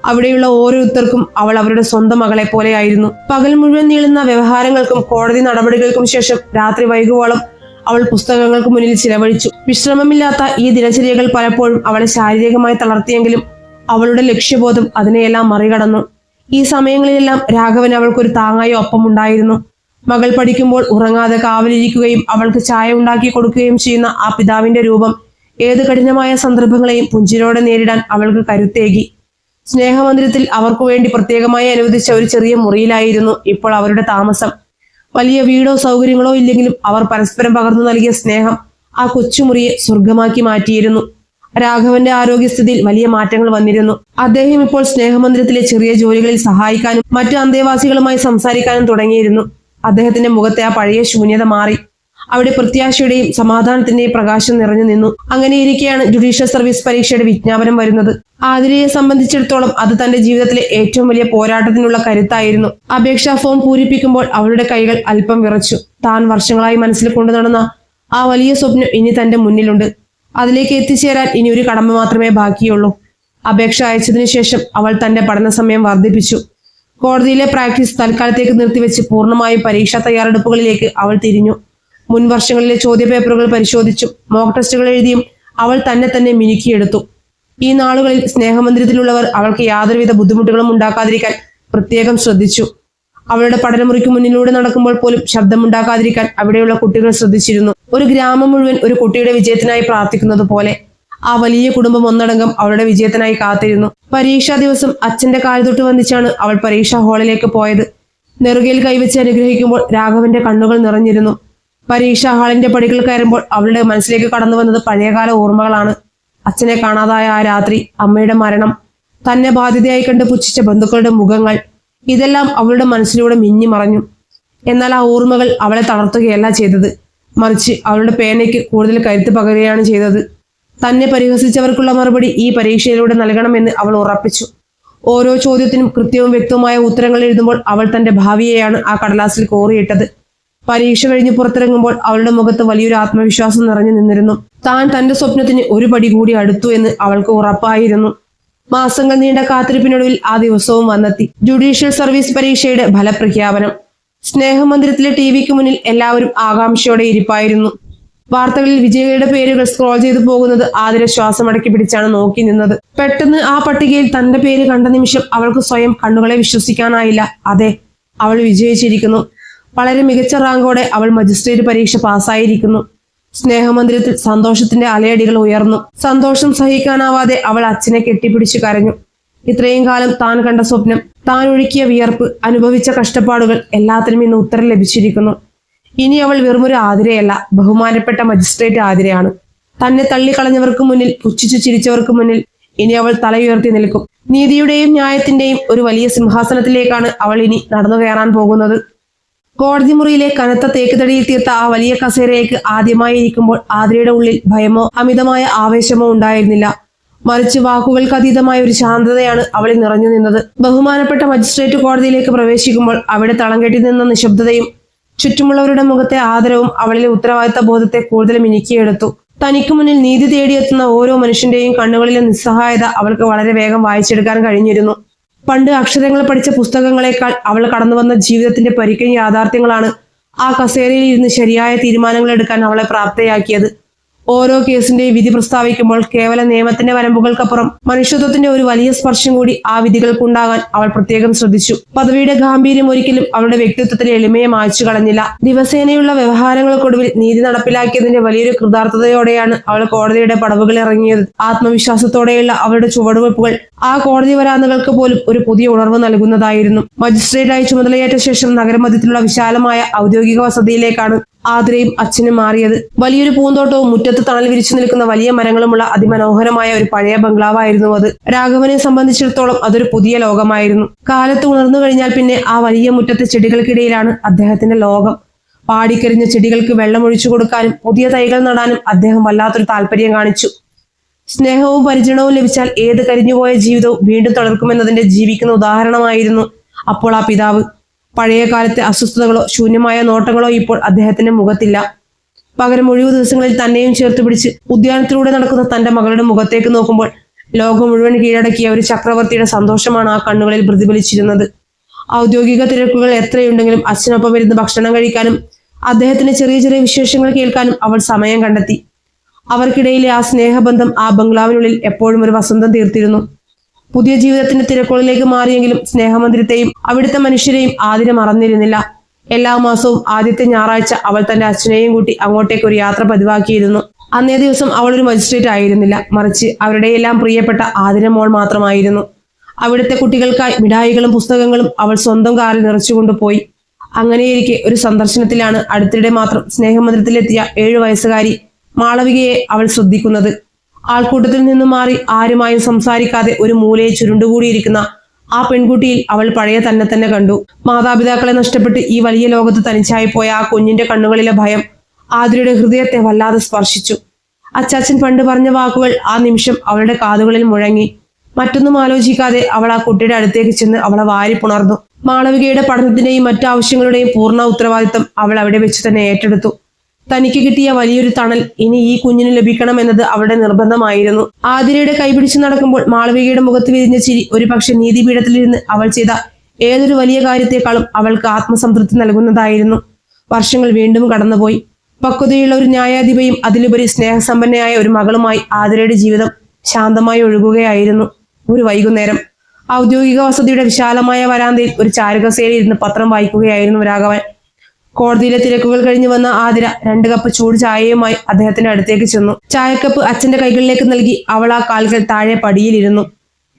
അവിടെയുള്ള ഓരോരുത്തർക്കും അവൾ അവരുടെ സ്വന്തം മകളെ പോലെയായിരുന്നു. പകൽ മുഴുവൻ നീളുന്ന വ്യവഹാരങ്ങൾക്കും കോടതി നടപടികൾക്കും ശേഷം രാത്രി വൈകുവോളം അവൾ പുസ്തകങ്ങൾക്ക് മുന്നിൽ ചിലവഴിച്ചു. വിശ്രമമില്ലാത്ത ഈ ദിനചര്യകൾ പലപ്പോഴും അവളെ ശാരീരികമായി തളർത്തിയെങ്കിലും അവളുടെ ലക്ഷ്യബോധം അതിനെയെല്ലാം മറികടന്നു. ഈ സമയങ്ങളിലെല്ലാം രാഘവൻ അവൾക്കൊരു താങ്ങായി ഒപ്പമുണ്ടായിരുന്നു. മകൾ പഠിക്കുമ്പോൾ ഉറങ്ങാതെ കാവലിരിക്കുകയും അവൾക്ക് ചായ ഉണ്ടാക്കി കൊടുക്കുകയും ചെയ്യുന്ന ആ പിതാവിന്റെ രൂപം ഏത് കഠിനമായ സന്ദർഭങ്ങളെയും പുഞ്ചിരോടെ നേരിടാൻ അവൾക്ക് കരുത്തേകി. സ്നേഹമന്ദിരത്തിൽ അവർക്കു വേണ്ടി പ്രത്യേകമായി അനുവദിച്ച ഒരു ചെറിയ മുറിയിലായിരുന്നു ഇപ്പോൾ അവരുടെ താമസം. വലിയ വീടോ സൗകര്യങ്ങളോ ഇല്ലെങ്കിലും അവർ പരസ്പരം പകർന്നു നൽകിയ സ്നേഹം ആ കൊച്ചുമുറിയെ സ്വർഗമാക്കി മാറ്റിയിരുന്നു. രാഘവന്റെ ആരോഗ്യസ്ഥിതിയിൽ വലിയ മാറ്റങ്ങൾ വന്നിരുന്നു. അദ്ദേഹം ഇപ്പോൾ സ്നേഹമന്ദിരത്തിലെ ചെറിയ ജോലികളിൽ സഹായിക്കാനും മറ്റു അന്തേവാസികളുമായി സംസാരിക്കാനും തുടങ്ങിയിരുന്നു. അദ്ദേഹത്തിന്റെ മുഖത്തെ ആ പഴയ ശൂന്യത മാറി. അവിടെ പ്രത്യാശയുടെയും സമാധാനത്തിന്റെയും പ്രകാശം നിറഞ്ഞു നിന്നു. അങ്ങനെയിരിക്കെയാണ് ജുഡീഷ്യൽ സർവീസ് പരീക്ഷയുടെ വിജ്ഞാപനം വരുന്നത്. ആതിരയെ സംബന്ധിച്ചിടത്തോളം അത് തന്റെ ജീവിതത്തിലെ ഏറ്റവും വലിയ പോരാട്ടത്തിനുള്ള കരുത്തായിരുന്നു. അപേക്ഷാ ഫോം പൂരിപ്പിക്കുമ്പോൾ അവളുടെ കൈകൾ അല്പം വിറച്ചു. താൻ വർഷങ്ങളായി മനസ്സിൽ കൊണ്ടു നടന്ന ആ വലിയ സ്വപ്നം ഇനി തന്റെ മുന്നിലുണ്ട്. അതിലേക്ക് എത്തിച്ചേരാൻ ഇനി ഒരു കടമ മാത്രമേ ബാക്കിയുള്ളൂ. അപേക്ഷ അയച്ചതിനു ശേഷം അവൾ തന്റെ പഠന സമയം വർദ്ധിപ്പിച്ചു. കോടതിയിലെ പ്രാക്ടീസ് തൽക്കാലത്തേക്ക് നിർത്തിവെച്ച് പൂർണ്ണമായും പരീക്ഷാ തയ്യാറെടുപ്പുകളിലേക്ക് അവൾ തിരിഞ്ഞു. മുൻ വർഷങ്ങളിലെ ചോദ്യപേപ്പറുകൾ പരിശോധിച്ചും മോക്ക് ടെസ്റ്റുകൾ എഴുതിയും അവൾ തന്നെ മിനുക്കിയെടുത്തു. ഈ നാളുകളിൽ സ്നേഹമന്ദിരത്തിലുള്ളവർ അവൾക്ക് യാതൊരുവിധ ബുദ്ധിമുട്ടുകളും ഉണ്ടാക്കാതിരിക്കാൻ പ്രത്യേകം ശ്രദ്ധിച്ചു. അവളുടെ പഠനമുറിക്ക് മുന്നിലൂടെ നടക്കുമ്പോൾ പോലും ശബ്ദമുണ്ടാക്കാതിരിക്കാൻ അവിടെയുള്ള കുട്ടികൾ ശ്രദ്ധിച്ചിരുന്നു. ഒരു ഗ്രാമം മുഴുവൻ ഒരു കുട്ടിയുടെ വിജയത്തിനായി പ്രാർത്ഥിക്കുന്നത് പോലെ ആ വലിയ കുടുംബം ഒന്നടങ്കം അവളുടെ വിജയത്തിനായി കാത്തിരുന്നു. പരീക്ഷാ ദിവസം അച്ഛന്റെ കാൽ തൊട്ട് വന്ദിച്ചാണ് അവൾ പരീക്ഷാ ഹാളിലേക്ക് പോയത്. നെറുകയിൽ കൈവച്ച് അനുഗ്രഹിക്കുമ്പോൾ രാഘവന്റെ കണ്ണുകൾ നിറഞ്ഞിരുന്നു. പരീക്ഷാ ഹാളിന്റെ പടികൾ കയറുമ്പോൾ അവളുടെ മനസ്സിലേക്ക് കടന്നു വന്നത് പഴയകാല ഓർമ്മകളാണ്. അച്ഛനെ കാണാതായ ആ രാത്രി, അമ്മയുടെ മരണം, തന്നെ ബാധ്യതയായി കണ്ട് പുച്ഛിച്ച ബന്ധുക്കളുടെ മുഖങ്ങൾ, ഇതെല്ലാം അവളുടെ മനസ്സിലൂടെ മിന്നി മറഞ്ഞു. എന്നാൽ ആ ഓർമ്മകൾ അവളെ തളർത്തുകയല്ല ചെയ്തത്, മറിച്ച് അവളുടെ പേനയ്ക്ക് കൂടുതൽ കരുത്ത് പകരുകയാണ് ചെയ്തത്. തന്നെ പരിഹസിച്ചവർക്കുള്ള മറുപടി ഈ പരീക്ഷയിലൂടെ നൽകണമെന്ന് അവൾ ഉറപ്പിച്ചു. ഓരോ ചോദ്യത്തിനും കൃത്യവും വ്യക്തവുമായ ഉത്തരങ്ങൾ എഴുതുമ്പോൾ അവൾ തന്റെ ഭാവിയെയാണ് ആ കടലാസിൽ കോറിയിട്ടത്. പരീക്ഷ കഴിഞ്ഞ് പുറത്തിറങ്ങുമ്പോൾ അവളുടെ മുഖത്ത് വലിയൊരു ആത്മവിശ്വാസം നിറഞ്ഞു നിന്നിരുന്നു. താൻ തന്റെ സ്വപ്നത്തിന് ഒരു പടി കൂടി അടുത്തു എന്ന് അവൾക്ക് ഉറപ്പായിരുന്നു. മാസങ്ങൾ നീണ്ട കാത്തിരിപ്പിനൊടുവിൽ ആ ദിവസവും വന്നെത്തി. ജുഡീഷ്യൽ സർവീസ് പരീക്ഷയുടെ ഫലപ്രഖ്യാപനം. സ്നേഹമന്ദിരത്തിലെ ടിവിക്ക് മുന്നിൽ എല്ലാവരും ആകാംക്ഷയോടെ ഇരിപ്പായിരുന്നു. വാർത്തകളിൽ വിജയികളുടെ പേരുകൾ സ്ക്രോൾ ചെയ്തു പോകുന്നത് ആതിര ശ്വാസമടക്കി പിടിച്ചാണ് നോക്കി നിന്നത്. പെട്ടെന്ന് ആ പട്ടികയിൽ തന്റെ പേര് കണ്ട നിമിഷം അവൾക്ക് സ്വയം കണ്ണുകളെ വിശ്വസിക്കാനായില്ല. അതെ, അവൾ വിജയിച്ചിരിക്കുന്നു. വളരെ മികച്ച റാങ്കോടെ അവൾ മജിസ്ട്രേറ്റ് പരീക്ഷ പാസ്സായിരിക്കുന്നു. സ്നേഹമന്ദിരത്തിൽ സന്തോഷത്തിന്റെ അലയടികൾ ഉയർന്നു. സന്തോഷം സഹിക്കാനാവാതെ അവൾ അച്ഛനെ കെട്ടിപ്പിടിച്ചു കരഞ്ഞു. ഇത്രയും കാലം താൻ കണ്ട സ്വപ്നം, താൻ ഒഴുക്കിയ വിയർപ്പ്, അനുഭവിച്ച കഷ്ടപ്പാടുകൾ, എല്ലാത്തിനും ഇന്ന് ഉത്തരം ലഭിച്ചിരിക്കുന്നു. ഇനി അവൾ വെറുമൊരു ആതിരയല്ല, ബഹുമാനപ്പെട്ട മജിസ്ട്രേറ്റ് ആതിരയാണ്. തന്നെ തള്ളിക്കളഞ്ഞവർക്ക് മുന്നിൽ, പുച്ഛിച്ചു ചിരിച്ചവർക്ക് മുന്നിൽ ഇനി അവൾ തലയുയർത്തി നിൽക്കും. നീതിയുടെയും ന്യായത്തിന്റെയും ഒരു വലിയ സിംഹാസനത്തിലേക്കാണ് അവൾ ഇനി നടന്നു കയറാൻ പോകുന്നത്. കോടതി മുറിയിലെ കനത്ത തേക്കുതടിയിൽ തീർത്ത ആ വലിയ കസേരയിലേക്ക് ആദ്യമായി ഇരിക്കുമ്പോൾ ആതിരയുടെ ഉള്ളിൽ ഭയമോ അമിതമായ ആവേശമോ ഉണ്ടായിരുന്നില്ല. മറിച്ച് വാക്കുകൾക്ക് അതീതമായ ഒരു ശാന്തതയാണ് അവളിൽ നിറഞ്ഞു നിന്നത്. ബഹുമാനപ്പെട്ട മജിസ്ട്രേറ്റ് കോടതിയിലേക്ക് പ്രവേശിക്കുമ്പോൾ അവിടെ തളം കെട്ടി നിന്ന നിശബ്ദതയും ചുറ്റുമുള്ളവരുടെ മുഖത്തെ ആദരവും അവളിലെ ഉത്തരവാദിത്ത ബോധത്തെ കൂടുതൽ മിനുക്കിയെടുത്തു. തനിക്ക് മുന്നിൽ നീതി തേടിയെത്തുന്ന ഓരോ മനുഷ്യന്റെയും കണ്ണുകളിലെ നിസ്സഹായത അവൾക്ക് വളരെ വേഗം വായിച്ചെടുക്കാൻ കഴിഞ്ഞിരുന്നു. പണ്ട് അക്ഷരങ്ങൾ പഠിച്ച പുസ്തകങ്ങളെക്കാൾ അവൾ കടന്നു വന്ന ജീവിതത്തിന്റെ പരിക്കൻ യാഥാർത്ഥ്യങ്ങളാണ് ആ കസേരയിൽ ഇരുന്ന് ശരിയായ തീരുമാനങ്ങൾ എടുക്കാൻ അവളെ പ്രാപ്തയാക്കിയത്. ഓരോ കേസിന്റെയും വിധി പ്രസ്താവിക്കുമ്പോൾ കേവല നിയമത്തിന്റെ വരമ്പുകൾക്കപ്പുറം മനുഷ്യത്വത്തിന്റെ ഒരു വലിയ സ്പർശം കൂടി ആ വിധികൾക്കുണ്ടാകാൻ അവൾ പ്രത്യേകം ശ്രദ്ധിച്ചു. പദവിയുടെ ഗാംഭീര്യം ഒരിക്കലും അവളുടെ വ്യക്തിത്വത്തിലെ എളിമയെ മായ്ച്ചു കളഞ്ഞില്ല. ദിവസേനയുള്ള വ്യവഹാരങ്ങൾക്കൊടുവിൽ നീതി നടപ്പിലാക്കിയതിന്റെ വലിയൊരു കൃതാർത്ഥതയോടെയാണ് അവൾ കോടതിയുടെ പടവുകൾ ഇറങ്ങിയത്. ആത്മവിശ്വാസത്തോടെയുള്ള അവളുടെ ചുവടുവെപ്പുകൾ ആ കോടതി വരാന്തകൾക്ക് പോലും ഒരു പുതിയ ഉണർവ് നൽകുന്നതായിരുന്നു. മജിസ്ട്രേറ്റായി ചുമതലയേറ്റ ശേഷം നഗരമധ്യത്തിലുള്ള വിശാലമായ ഔദ്യോഗിക വസതിയിലേക്കാണ് ആതിരയും അച്ഛനും മാറിയത്. വലിയൊരു പൂന്തോട്ടവും മുറ്റത്ത് തണൽ വിരിച്ചു നിൽക്കുന്ന വലിയ മരങ്ങളുമുള്ള അതിമനോഹരമായ ഒരു പഴയ ബംഗ്ലാവായിരുന്നു അത്. രാഘവനെ സംബന്ധിച്ചിടത്തോളം അതൊരു പുതിയ ലോകമായിരുന്നു. കാലത്ത് ഉണർന്നു കഴിഞ്ഞാൽ പിന്നെ ആ വലിയ മുറ്റത്തെ ചെടികൾക്കിടയിലാണ് അദ്ദേഹത്തിന്റെ ലോകം. പാടിക്കരിഞ്ഞ ചെടികൾക്ക് വെള്ളമൊഴിച്ചു കൊടുക്കാനും പുതിയ തൈകൾ നടാനും അദ്ദേഹം വല്ലാത്തൊരു താല്പര്യം കാണിച്ചു. സ്നേഹവും പരിചരണവും ലഭിച്ചാൽ ഏത് കരിഞ്ഞുപോയ ജീവിതവും വീണ്ടും തളർക്കുമെന്നതിന്റെ ജീവിക്കുന്ന ഉദാഹരണമായിരുന്നു അപ്പോൾ ആ പിതാവ്. പഴയ കാലത്തെ അസ്വസ്ഥതകളോ ശൂന്യമായ നോട്ടങ്ങളോ ഇപ്പോൾ അദ്ദേഹത്തിന്റെ മുഖത്തില്ല. പകരം ഒഴിവു ദിവസങ്ങളിൽ തന്നെയും ചേർത്ത് പിടിച്ച് ഉദ്യാനത്തിലൂടെ നടക്കുന്ന തന്റെ മകളുടെ മുഖത്തേക്ക് നോക്കുമ്പോൾ ലോകം മുഴുവൻ കീഴടക്കിയ ഒരു ചക്രവർത്തിയുടെ സന്തോഷമാണ് ആ കണ്ണുകളിൽ പ്രതിഫലിച്ചിരുന്നത്. ഔദ്യോഗിക തിരക്കുകൾ എത്രയുണ്ടെങ്കിലും അച്ഛനൊപ്പം ഇരുന്ന് ഭക്ഷണം കഴിക്കാനും അദ്ദേഹത്തിന്റെ ചെറിയ ചെറിയ വിശേഷങ്ങൾ കേൾക്കാനും അവൾ സമയം കണ്ടെത്തി. അവർക്കിടയിലെ ആ സ്നേഹബന്ധം ആ ബംഗ്ലാവിനുള്ളിൽ എപ്പോഴും ഒരു വസന്തം തീർത്തിരുന്നു. പുതിയ ജീവിതത്തിന്റെ തിരക്കുകളിലേക്ക് മാറിയെങ്കിലും സ്നേഹമന്ദിരത്തെയും അവിടുത്തെ മനുഷ്യരെയും ആതിര മറന്നിരുന്നില്ല. എല്ലാ മാസവും ആദ്യത്തെ ഞായറാഴ്ച അവൾ തന്റെ അച്ഛനെയും കൂട്ടി അങ്ങോട്ടേക്ക് ഒരു യാത്ര പതിവാക്കിയിരുന്നു. അന്നേ ദിവസം അവൾ ഒരു മജിസ്ട്രേറ്റ് ആയിരുന്നില്ല, മറിച്ച് അവരുടെയെല്ലാം പ്രിയപ്പെട്ട ആതിര മോൾ മാത്രമായിരുന്നു. അവിടുത്തെ കുട്ടികൾക്കായി മിഠായികളും പുസ്തകങ്ങളും അവൾ സ്വന്തം കാറിൽ നിറച്ചുകൊണ്ടുപോയി. അങ്ങനെയിരിക്കെ ഒരു സന്ദർശനത്തിലാണ് അടുത്തിടെ മാത്രം സ്നേഹമന്ദിരത്തിലെത്തിയ 7 വയസ്സുകാരി മാളവികയെ അവൾ ശ്രദ്ധിക്കുന്നത്. ആൾക്കൂട്ടത്തിൽ നിന്നും മാറി ആരുമായും സംസാരിക്കാതെ ഒരു മൂലയെ ചുരുണ്ടുകൂടിയിരിക്കുന്ന ആ പെൺകുട്ടിയിൽ അവൾ പഴയ തന്നെ കണ്ടു. മാതാപിതാക്കളെ നഷ്ടപ്പെട്ട് ഈ വലിയ ലോകത്ത് തനിച്ചായി പോയ ആ കുഞ്ഞിന്റെ കണ്ണുകളിലെ ഭയം ആതിരയുടെ ഹൃദയത്തെ വല്ലാതെ സ്പർശിച്ചു. അച്ചാച്ചൻ പണ്ട് പറഞ്ഞ വാക്കുകൾ ആ നിമിഷം അവളുടെ കാതുകളിൽ മുഴങ്ങി. മറ്റൊന്നും ആലോചിക്കാതെ അവൾ ആ കുട്ടിയുടെ അടുത്തേക്ക് ചെന്ന് അവളെ വാരിപ്പുണർന്നു. മാളവികയുടെ പഠനത്തിന്റെയും മറ്റാവശ്യങ്ങളുടെയും പൂർണ്ണ ഉത്തരവാദിത്തം അവൾ അവിടെ വെച്ച് തന്നെ ഏറ്റെടുത്തു. തനിക്ക് കിട്ടിയ വലിയൊരു തണൽ ഇനി ഈ കുഞ്ഞിന് ലഭിക്കണമെന്നത് അവളുടെ നിർബന്ധമായിരുന്നു. ആതിരയുടെ കൈപിടിച്ചു നടക്കുമ്പോൾ മാളവികയുടെ മുഖത്ത് വിരിഞ്ഞ ചിരി ഒരുപക്ഷെ നീതിപീഠത്തിലിരുന്ന് അവൾ ചെയ്ത ഏതൊരു വലിയ കാര്യത്തെക്കാളും അവൾക്ക് ആത്മസംതൃപ്തി നൽകുന്നതായിരുന്നു. വർഷങ്ങൾ വീണ്ടും കടന്നുപോയി. പക്വതയുള്ള ഒരു ന്യായാധിപയും അതിലുപരി സ്നേഹസമ്പന്നയായ ഒരു മകളുമായി ആതിരയുടെ ജീവിതം ശാന്തമായി ഒഴുകുകയായിരുന്നു. ഒരു വൈകുന്നേരം ഔദ്യോഗിക വസതിയുടെ വിശാലമായ വരാന്തയിൽ ഒരു ചാരുകസേരയിൽ ഇരുന്ന് പത്രം വായിക്കുകയായിരുന്നു രാഘവൻ. കോടതിയിലെ തിരക്കുകൾ കഴിഞ്ഞു വന്ന ആതിര 2 കപ്പ് ചൂട് ചായയുമായി അദ്ദേഹത്തിന്റെ അടുത്തേക്ക് ചെന്നു. ചായക്കപ്പ് അച്ഛന്റെ കൈകളിലേക്ക് നൽകി അവൾ ആ കാൽകൾ താഴെ പടിയിലിരുന്നു.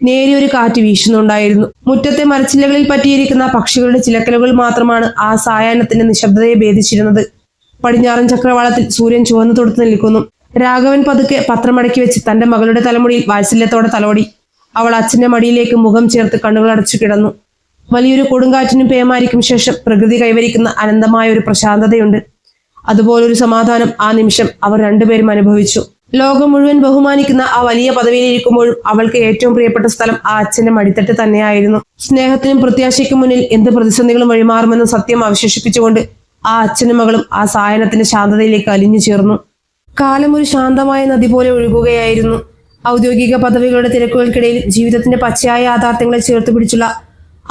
നേരിയൊരു കാറ്റ് വീശുന്നുണ്ടായിരുന്നു. മുറ്റത്തെ മരച്ചില്ലകളിൽ പറ്റിയിരിക്കുന്ന പക്ഷികളുടെ ചിലക്കലുകൾ മാത്രമാണ് ആ സായാഹ്നത്തിന്റെ നിശബ്ദതയെ ഭേദിച്ചിരുന്നത്. പടിഞ്ഞാറൻ ചക്രവാളത്തിൽ സൂര്യൻ ചുവന്നു തൊടുത്ത് നിൽക്കുന്നു. രാഘവൻ പതുക്കെ പത്രമടക്കി വെച്ച് തന്റെ മകളുടെ തലമുടിയിൽ വാത്സല്യത്തോടെ തലോടി. അവൾ അച്ഛന്റെ മടിയിലേക്ക് മുഖം ചേർത്ത് കണ്ണുകൾ അടച്ചു കിടന്നു. വലിയൊരു കൊടുങ്കാറ്റിനും പേമാരിക്കും ശേഷം പ്രകൃതി കൈവരിക്കുന്ന അനന്തമായ ഒരു പ്രശാന്തതയുണ്ട്. അതുപോലൊരു സമാധാനം ആ നിമിഷം അവർ രണ്ടുപേരും അനുഭവിച്ചു. ലോകം മുഴുവൻ ബഹുമാനിക്കുന്ന ആ വലിയ പദവിയിലിരിക്കുമ്പോഴും അവൾക്ക് ഏറ്റവും പ്രിയപ്പെട്ട സ്ഥലം ആ അച്ഛന്റെ മടിത്തട്ട് തന്നെയായിരുന്നു. സ്നേഹത്തിനും പ്രത്യാശയ്ക്കും മുന്നിൽ എന്ത് പ്രതിസന്ധികളും വഴിമാറുമെന്ന സത്യം അവശേഷിപ്പിച്ചുകൊണ്ട് ആ അച്ഛനും മകളും ആ സായനത്തിന്റെ ശാന്തതയിലേക്ക് അലിഞ്ഞു ചേർന്നു. കാലം ഒരു ശാന്തമായ നദി പോലെ ഒഴുകുകയായിരുന്നു. ഔദ്യോഗിക പദവികളുടെ തിരക്കുകൾക്കിടയിൽ ജീവിതത്തിന്റെ പച്ചയായ യാഥാർത്ഥ്യങ്ങളെ ചേർത്ത് പിടിച്ചുള്ള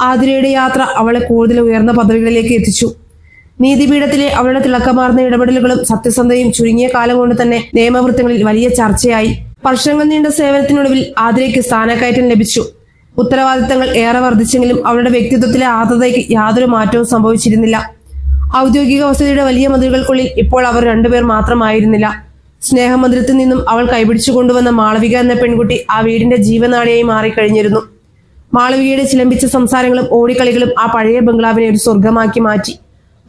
ആതിരയുടെ യാത്ര അവളെ കൂടുതൽ ഉയർന്ന പദവികളിലേക്ക് എത്തിച്ചു. നീതിപീഠത്തിലെ അവളുടെ തിളക്കമാർന്ന ഇടപെടലുകളും സത്യസന്ധതയും ചുരുങ്ങിയ കാലം കൊണ്ട് തന്നെ നിയമവൃത്തങ്ങളിൽ വലിയ ചർച്ചയായി. വർഷങ്ങൾ നീണ്ട സേവനത്തിനൊടുവിൽ ആതിരയ്ക്ക് സ്ഥാനക്കയറ്റം ലഭിച്ചു. ഉത്തരവാദിത്തങ്ങൾ ഏറെ വർദ്ധിച്ചെങ്കിലും അവളുടെ വ്യക്തിത്വത്തിലെ ആർദ്രതയ്ക്ക് യാതൊരു മാറ്റവും സംഭവിച്ചിരുന്നില്ല. ഔദ്യോഗിക വസതിയുടെ വലിയ മതിലുകൾക്കുള്ളിൽ ഇപ്പോൾ അവർ രണ്ടുപേർ മാത്രമായിരുന്നില്ല. സ്നേഹമന്ദിരത്തിൽ നിന്നും അവൾ കൈപിടിച്ചു കൊണ്ടുവന്ന മാളവിക എന്ന പെൺകുട്ടി ആ വീടിന്റെ ജീവനാടിയായി മാറിക്കഴിഞ്ഞിരുന്നു. മാളവികയുടെ ചിലമ്പിച്ച സംസാരങ്ങളും ഓടിക്കളികളും ആ പഴയ ബംഗ്ലാവിനെ ഒരു സ്വർഗമാക്കി മാറ്റി.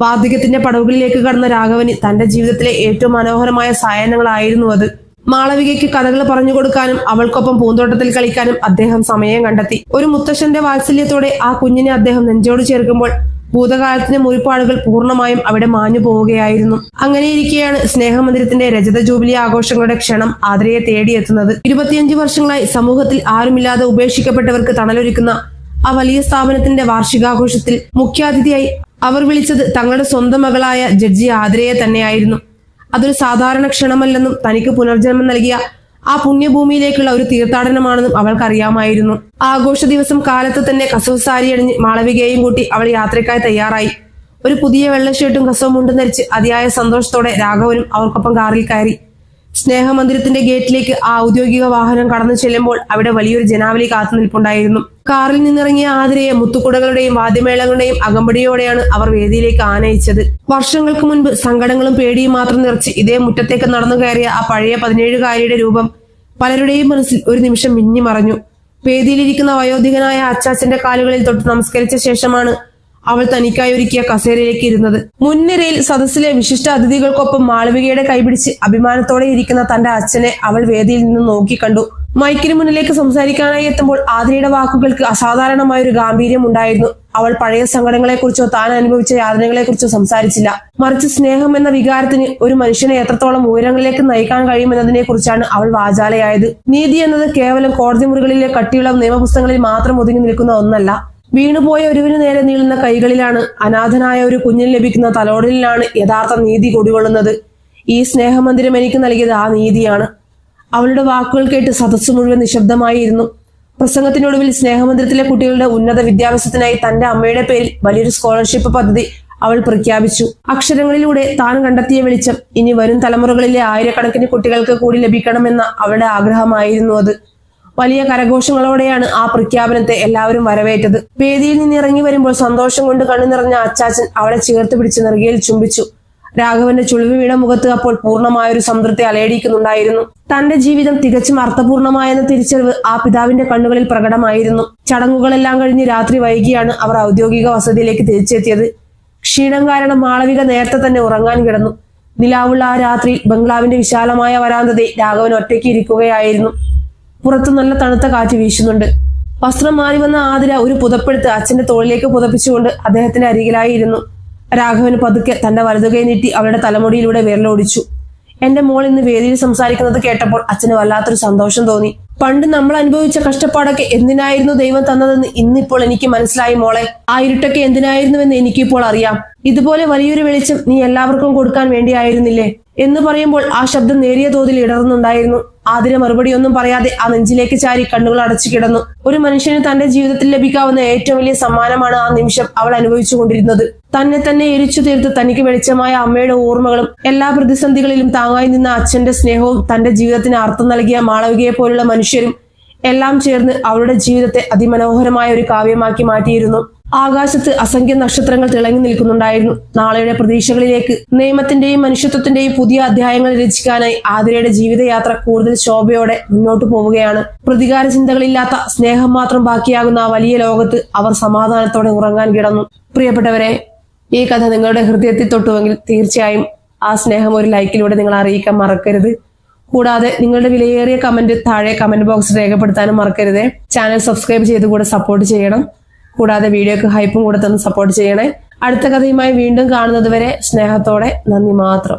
വാർദ്ധക്യത്തിന്റെ പടവുകളിലേക്ക് കടന്ന രാഘവന് തന്റെ ജീവിതത്തിലെ ഏറ്റവും മനോഹരമായ സായാഹ്നങ്ങളായിരുന്നു അത്. മാളവികയ്ക്ക് കഥകൾ പറഞ്ഞു കൊടുക്കാനും അവൾക്കൊപ്പം പൂന്തോട്ടത്തിൽ കളിക്കാനും അദ്ദേഹം സമയം കണ്ടെത്തി. ഒരു മുത്തശ്ശന്റെ വാത്സല്യത്തോടെ ആ കുഞ്ഞിനെ അദ്ദേഹം നെഞ്ചോട് ചേർക്കുമ്പോൾ ഭൂതകാലത്തിന്റെ മുറിപ്പാടുകൾ പൂർണ്ണമായും അവിടെ മാഞ്ഞു പോവുകയായിരുന്നു. അങ്ങനെയിരിക്കെയാണ് സ്നേഹമന്ദിരത്തിന്റെ രജത ജൂബിലി ആഘോഷങ്ങളുടെ ക്ഷണം ആതിരയെ തേടിയെത്തുന്നത്. 25 വർഷങ്ങളായി സമൂഹത്തിൽ ആരുമില്ലാതെ ഉപേക്ഷിക്കപ്പെട്ടവർക്ക് തണലൊരുക്കുന്ന ആ വലിയ സ്ഥാപനത്തിന്റെ വാർഷികാഘോഷത്തിൽ മുഖ്യാതിഥിയായി അവർ വിളിച്ചത് തങ്ങളുടെ സ്വന്തം മകളായ ജഡ്ജി ആതിരയെ തന്നെയായിരുന്നു. അതൊരു സാധാരണ ക്ഷണമല്ലെന്നും തനിക്ക് പുനർജന്മം നൽകിയ ആ പുണ്യഭൂമിയിലേക്കുള്ള ഒരു തീർത്ഥാടനമാണെന്നും അവൾക്കറിയാമായിരുന്നു. ആഘോഷ ദിവസം കാലത്ത് തന്നെ കസവ് സാരി അണിഞ്ഞ് മാളവികയെയും കൂട്ടി അവൾ യാത്രയ്ക്കായി തയ്യാറായി. ഒരു പുതിയ വെള്ള ഷർട്ടും കസവ് മുണ്ടും ധരിച്ച് അതിയായ സന്തോഷത്തോടെ രാഘവനും അവർക്കൊപ്പം കാറിൽ കയറി. സ്നേഹമന്ദിരത്തിന്റെ ഗേറ്റിലേക്ക് ആ ഔദ്യോഗിക വാഹനം കടന്നു ചെല്ലുമ്പോൾ അവിടെ വലിയൊരു ജനാവലി കാത്തു നിൽപ്പുണ്ടായിരുന്നു. കാറിൽ നിന്നിറങ്ങിയ ആതിരയെ മുത്തുകുടകളുടെയും വാദ്യമേളങ്ങളുടെയും അകമ്പടിയോടെയാണ് അവർ വേദിയിലേക്ക് ആനയിച്ചത്. വർഷങ്ങൾക്ക് മുൻപ് സങ്കടങ്ങളും പേടിയും മാത്രം നിറച്ച് ഇതേ മുറ്റത്തേക്ക് നടന്നു കയറിയ ആ പഴയ 17-കാരിയുടെ രൂപം പലരുടെയും മനസ്സിൽ ഒരു നിമിഷം മിന്നി മറഞ്ഞു. വേദിയിലിരിക്കുന്ന വയോധികനായ അച്ചാച്ചന്റെ കാലുകളിൽ തൊട്ട് നമസ്കരിച്ച ശേഷമാണ് അവൾ തനിക്കായി ഒരുക്കിയ കസേരയിലേക്ക് ഇരുന്നത്. മുൻനിരയിൽ സദസ്സിലെ വിശിഷ്ട അതിഥികൾക്കൊപ്പം മാളവികയുടെ കൈപിടിച്ച് അഭിമാനത്തോടെ ഇരിക്കുന്ന തന്റെ അച്ഛനെ അവൾ വേദിയിൽ നിന്ന് നോക്കിക്കണ്ടു. മൈക്കിന് മുന്നിലേക്ക് സംസാരിക്കാനായി എത്തുമ്പോൾ ആതിരയുടെ വാക്കുകൾക്ക് അസാധാരണമായ ഒരു ഗാംഭീര്യം ഉണ്ടായിരുന്നു. അവൾ പഴയ സങ്കടങ്ങളെക്കുറിച്ചോ താൻ അനുഭവിച്ച യാതനകളെക്കുറിച്ചോ സംസാരിച്ചില്ല. മറിച്ച് സ്നേഹം എന്ന വികാരത്തിന് ഒരു മനുഷ്യനെ എത്രത്തോളം ഉയരങ്ങളിലേക്ക് നയിക്കാൻ കഴിയുമെന്നതിനെ കുറിച്ചാണ് അവൾ വാചാലയായത്. നീതി എന്നത് കേവലം കോടതി മുറികളിലെ കട്ടിയുള്ള നിയമപുസ്തകങ്ങളിൽ മാത്രം ഒതുങ്ങി നിൽക്കുന്ന ഒന്നല്ല. വീണുപോയ ഒരുവിന് നേരെ നീളുന്ന കൈകളിലാണ്, അനാഥനായ ഒരു കുഞ്ഞിന് ലഭിക്കുന്ന തലോടലിലാണ് യഥാർത്ഥ നീതി കുടികൊള്ളുന്നത്. ഈ സ്നേഹമന്ദിരം എനിക്ക് നൽകിയത് ആ നീതിയാണ്. അവളുടെ വാക്കുകൾ കേട്ട് സദസ്സ് മുഴുവൻ നിശബ്ദമായിരുന്നു. പ്രസംഗത്തിനൊടുവിൽ സ്നേഹമന്ദിരത്തിലെ കുട്ടികളുടെ ഉന്നത വിദ്യാഭ്യാസത്തിനായി തന്റെ അമ്മയുടെ പേരിൽ വലിയൊരു സ്കോളർഷിപ്പ് പദ്ധതി അവൾ പ്രഖ്യാപിച്ചു. അക്ഷരങ്ങളിലൂടെ താൻ കണ്ടെത്തിയ വെളിച്ചം ഇനി വരും തലമുറകളിലെ ആയിരക്കണക്കിന് കുട്ടികൾക്ക് കൂടി ലഭിക്കണമെന്ന അവളുടെ ആഗ്രഹമായിരുന്നു അത്. വലിയ കരഘോഷങ്ങളോടെയാണ് ആ പ്രഖ്യാപനത്തെ എല്ലാവരും വരവേറ്റത്. വേദിയിൽ നിന്ന് ഇറങ്ങി വരുമ്പോൾ സന്തോഷം കൊണ്ട് കണ്ണു നിറഞ്ഞ അച്ചാച്ചൻ അവളെ ചേർത്ത് പിടിച്ച് നെറുകയിൽ ചുംബിച്ചു. രാഘവന്റെ ചുളിവ് വീണ മുഖത്ത് അപ്പോൾ പൂർണ്ണമായൊരു സംതൃപ്തി അലയടിക്കുന്നുണ്ടായിരുന്നു. തന്റെ ജീവിതം തികച്ചും അർത്ഥപൂർണമായെന്ന തിരിച്ചറിവ് ആ പിതാവിന്റെ കണ്ണുകളിൽ പ്രകടമായിരുന്നു. ചടങ്ങുകളെല്ലാം കഴിഞ്ഞ് രാത്രി വൈകിയാണ് അവർ ഔദ്യോഗിക വസതിയിലേക്ക് തിരിച്ചെത്തിയത്. ക്ഷീണം കാരണം മാളവിക നേരത്തെ തന്നെ ഉറങ്ങാൻ കിടന്നു. നിലാവുള്ള ആ രാത്രി ബംഗ്ലാവിന്റെ വിശാലമായ വരാന്തതയിൽ രാഘവൻ ഒറ്റയ്ക്ക് ഇരിക്കുകയായിരുന്നു. പുറത്ത് നല്ല തണുത്ത കാറ്റ് വീശുന്നുണ്ട്. വസ്ത്രം മാറി വന്ന ആതിര ഒരു പുതപ്പെടുത്ത് അച്ഛന്റെ തോളിലേക്ക് പുതപ്പിച്ചുകൊണ്ട് അദ്ദേഹത്തിന്റെ അരികിലായി ഇരുന്നു. രാഘവൻ പതുക്കെ തന്റെ വലതുകൈ നീട്ടി അവളുടെ തലമുടിയിലൂടെ വിരലോടിച്ചു. എന്റെ മോൾ ഇന്ന് വേദിയിൽ സംസാരിക്കുന്നത് കേട്ടപ്പോൾ അച്ഛന് വല്ലാത്തൊരു സന്തോഷം തോന്നി. പണ്ട് നമ്മൾ അനുഭവിച്ച കഷ്ടപ്പാടൊക്കെ എന്തിനായിരുന്നു ദൈവം തന്നതെന്ന് ഇന്നിപ്പോൾ എനിക്ക് മനസ്സിലായി മോളെ. ആ ഇരുട്ടൊക്കെ എന്തിനായിരുന്നുവെന്ന് എനിക്കിപ്പോൾ അറിയാം. ഇതുപോലെ വലിയൊരു വെളിച്ചം നീ എല്ലാവർക്കും കൊടുക്കാൻ വേണ്ടിയായിരുന്നില്ലേ എന്ന് പറയുമ്പോൾ ആ ശബ്ദം നേരിയ തോതിൽ ഇടറുന്നുണ്ടായിരുന്നു. ആതിര മറുപടിയൊന്നും പറയാതെ ആ നെഞ്ചിലേക്ക് ചാരി കണ്ണുകൾ അടച്ചു കിടന്നു. ഒരു മനുഷ്യന് തന്റെ ജീവിതത്തിൽ ലഭിക്കാവുന്ന ഏറ്റവും വലിയ സമ്മാനമാണ് ആ നിമിഷം അവൾ അനുഭവിച്ചുകൊണ്ടിരുന്നത്. തന്നെ തന്നെ എരിച്ചു തീർത്ത് തനിക്ക് വെളിച്ചമായ അമ്മയുടെ ഓർമ്മകളും എല്ലാ പ്രതിസന്ധികളിലും താങ്ങായി നിന്ന അച്ഛന്റെ സ്നേഹവും തന്റെ ജീവിതത്തിന് അർത്ഥം നൽകിയ മാളവികയെ പോലുള്ള മനുഷ്യരും എല്ലാം ചേർന്ന് അവളുടെ ജീവിതത്തെ അതിമനോഹരമായ ഒരു കാവ്യമാക്കി മാറ്റിയിരുന്നു. ആകാശത്ത് അസംഖ്യ നക്ഷത്രങ്ങൾ തിളങ്ങി നിൽക്കുന്നുണ്ടായിരുന്നു. നാളെയുടെ പ്രതീക്ഷകളിലേക്ക് നിയമത്തിന്റെയും മനുഷ്യത്വത്തിന്റെയും പുതിയ അധ്യായങ്ങൾ രചിക്കാനായി ആതിരയുടെ ജീവിതയാത്ര കൂടുതൽ ശോഭയോടെ മുന്നോട്ടു പോവുകയാണ്. പ്രതികാര ചിന്തകളില്ലാത്ത സ്നേഹം മാത്രം ബാക്കിയാകുന്ന ആ വലിയ ലോകത്ത് അവർ സമാധാനത്തോടെ ഉറങ്ങാൻ കിടന്നു. പ്രിയപ്പെട്ടവരെ, ഈ കഥ നിങ്ങളുടെ ഹൃദയത്തിൽ തൊട്ടുവെങ്കിൽ തീർച്ചയായും ആ സ്നേഹം ഒരു ലൈക്കിലൂടെ നിങ്ങൾ അറിയിക്കാൻ മറക്കരുത്. കൂടാതെ നിങ്ങളുടെ വിലയേറിയ കമന്റ് താഴെ കമന്റ് ബോക്സിൽ രേഖപ്പെടുത്താനും മറക്കരുത്. ചാനൽ സബ്സ്ക്രൈബ് ചെയ്ത് കൂടെ സപ്പോർട്ട് ചെയ്യണം. കൂടാതെ വീഡിയോക്ക് ഹൈപ്പും കൂടെ തന്ന് സപ്പോർട്ട് ചെയ്യണേ. അടുത്ത കഥയുമായി വീണ്ടും കാണുന്നത് വരെ സ്നേഹത്തോടെ നന്ദി മാത്രം.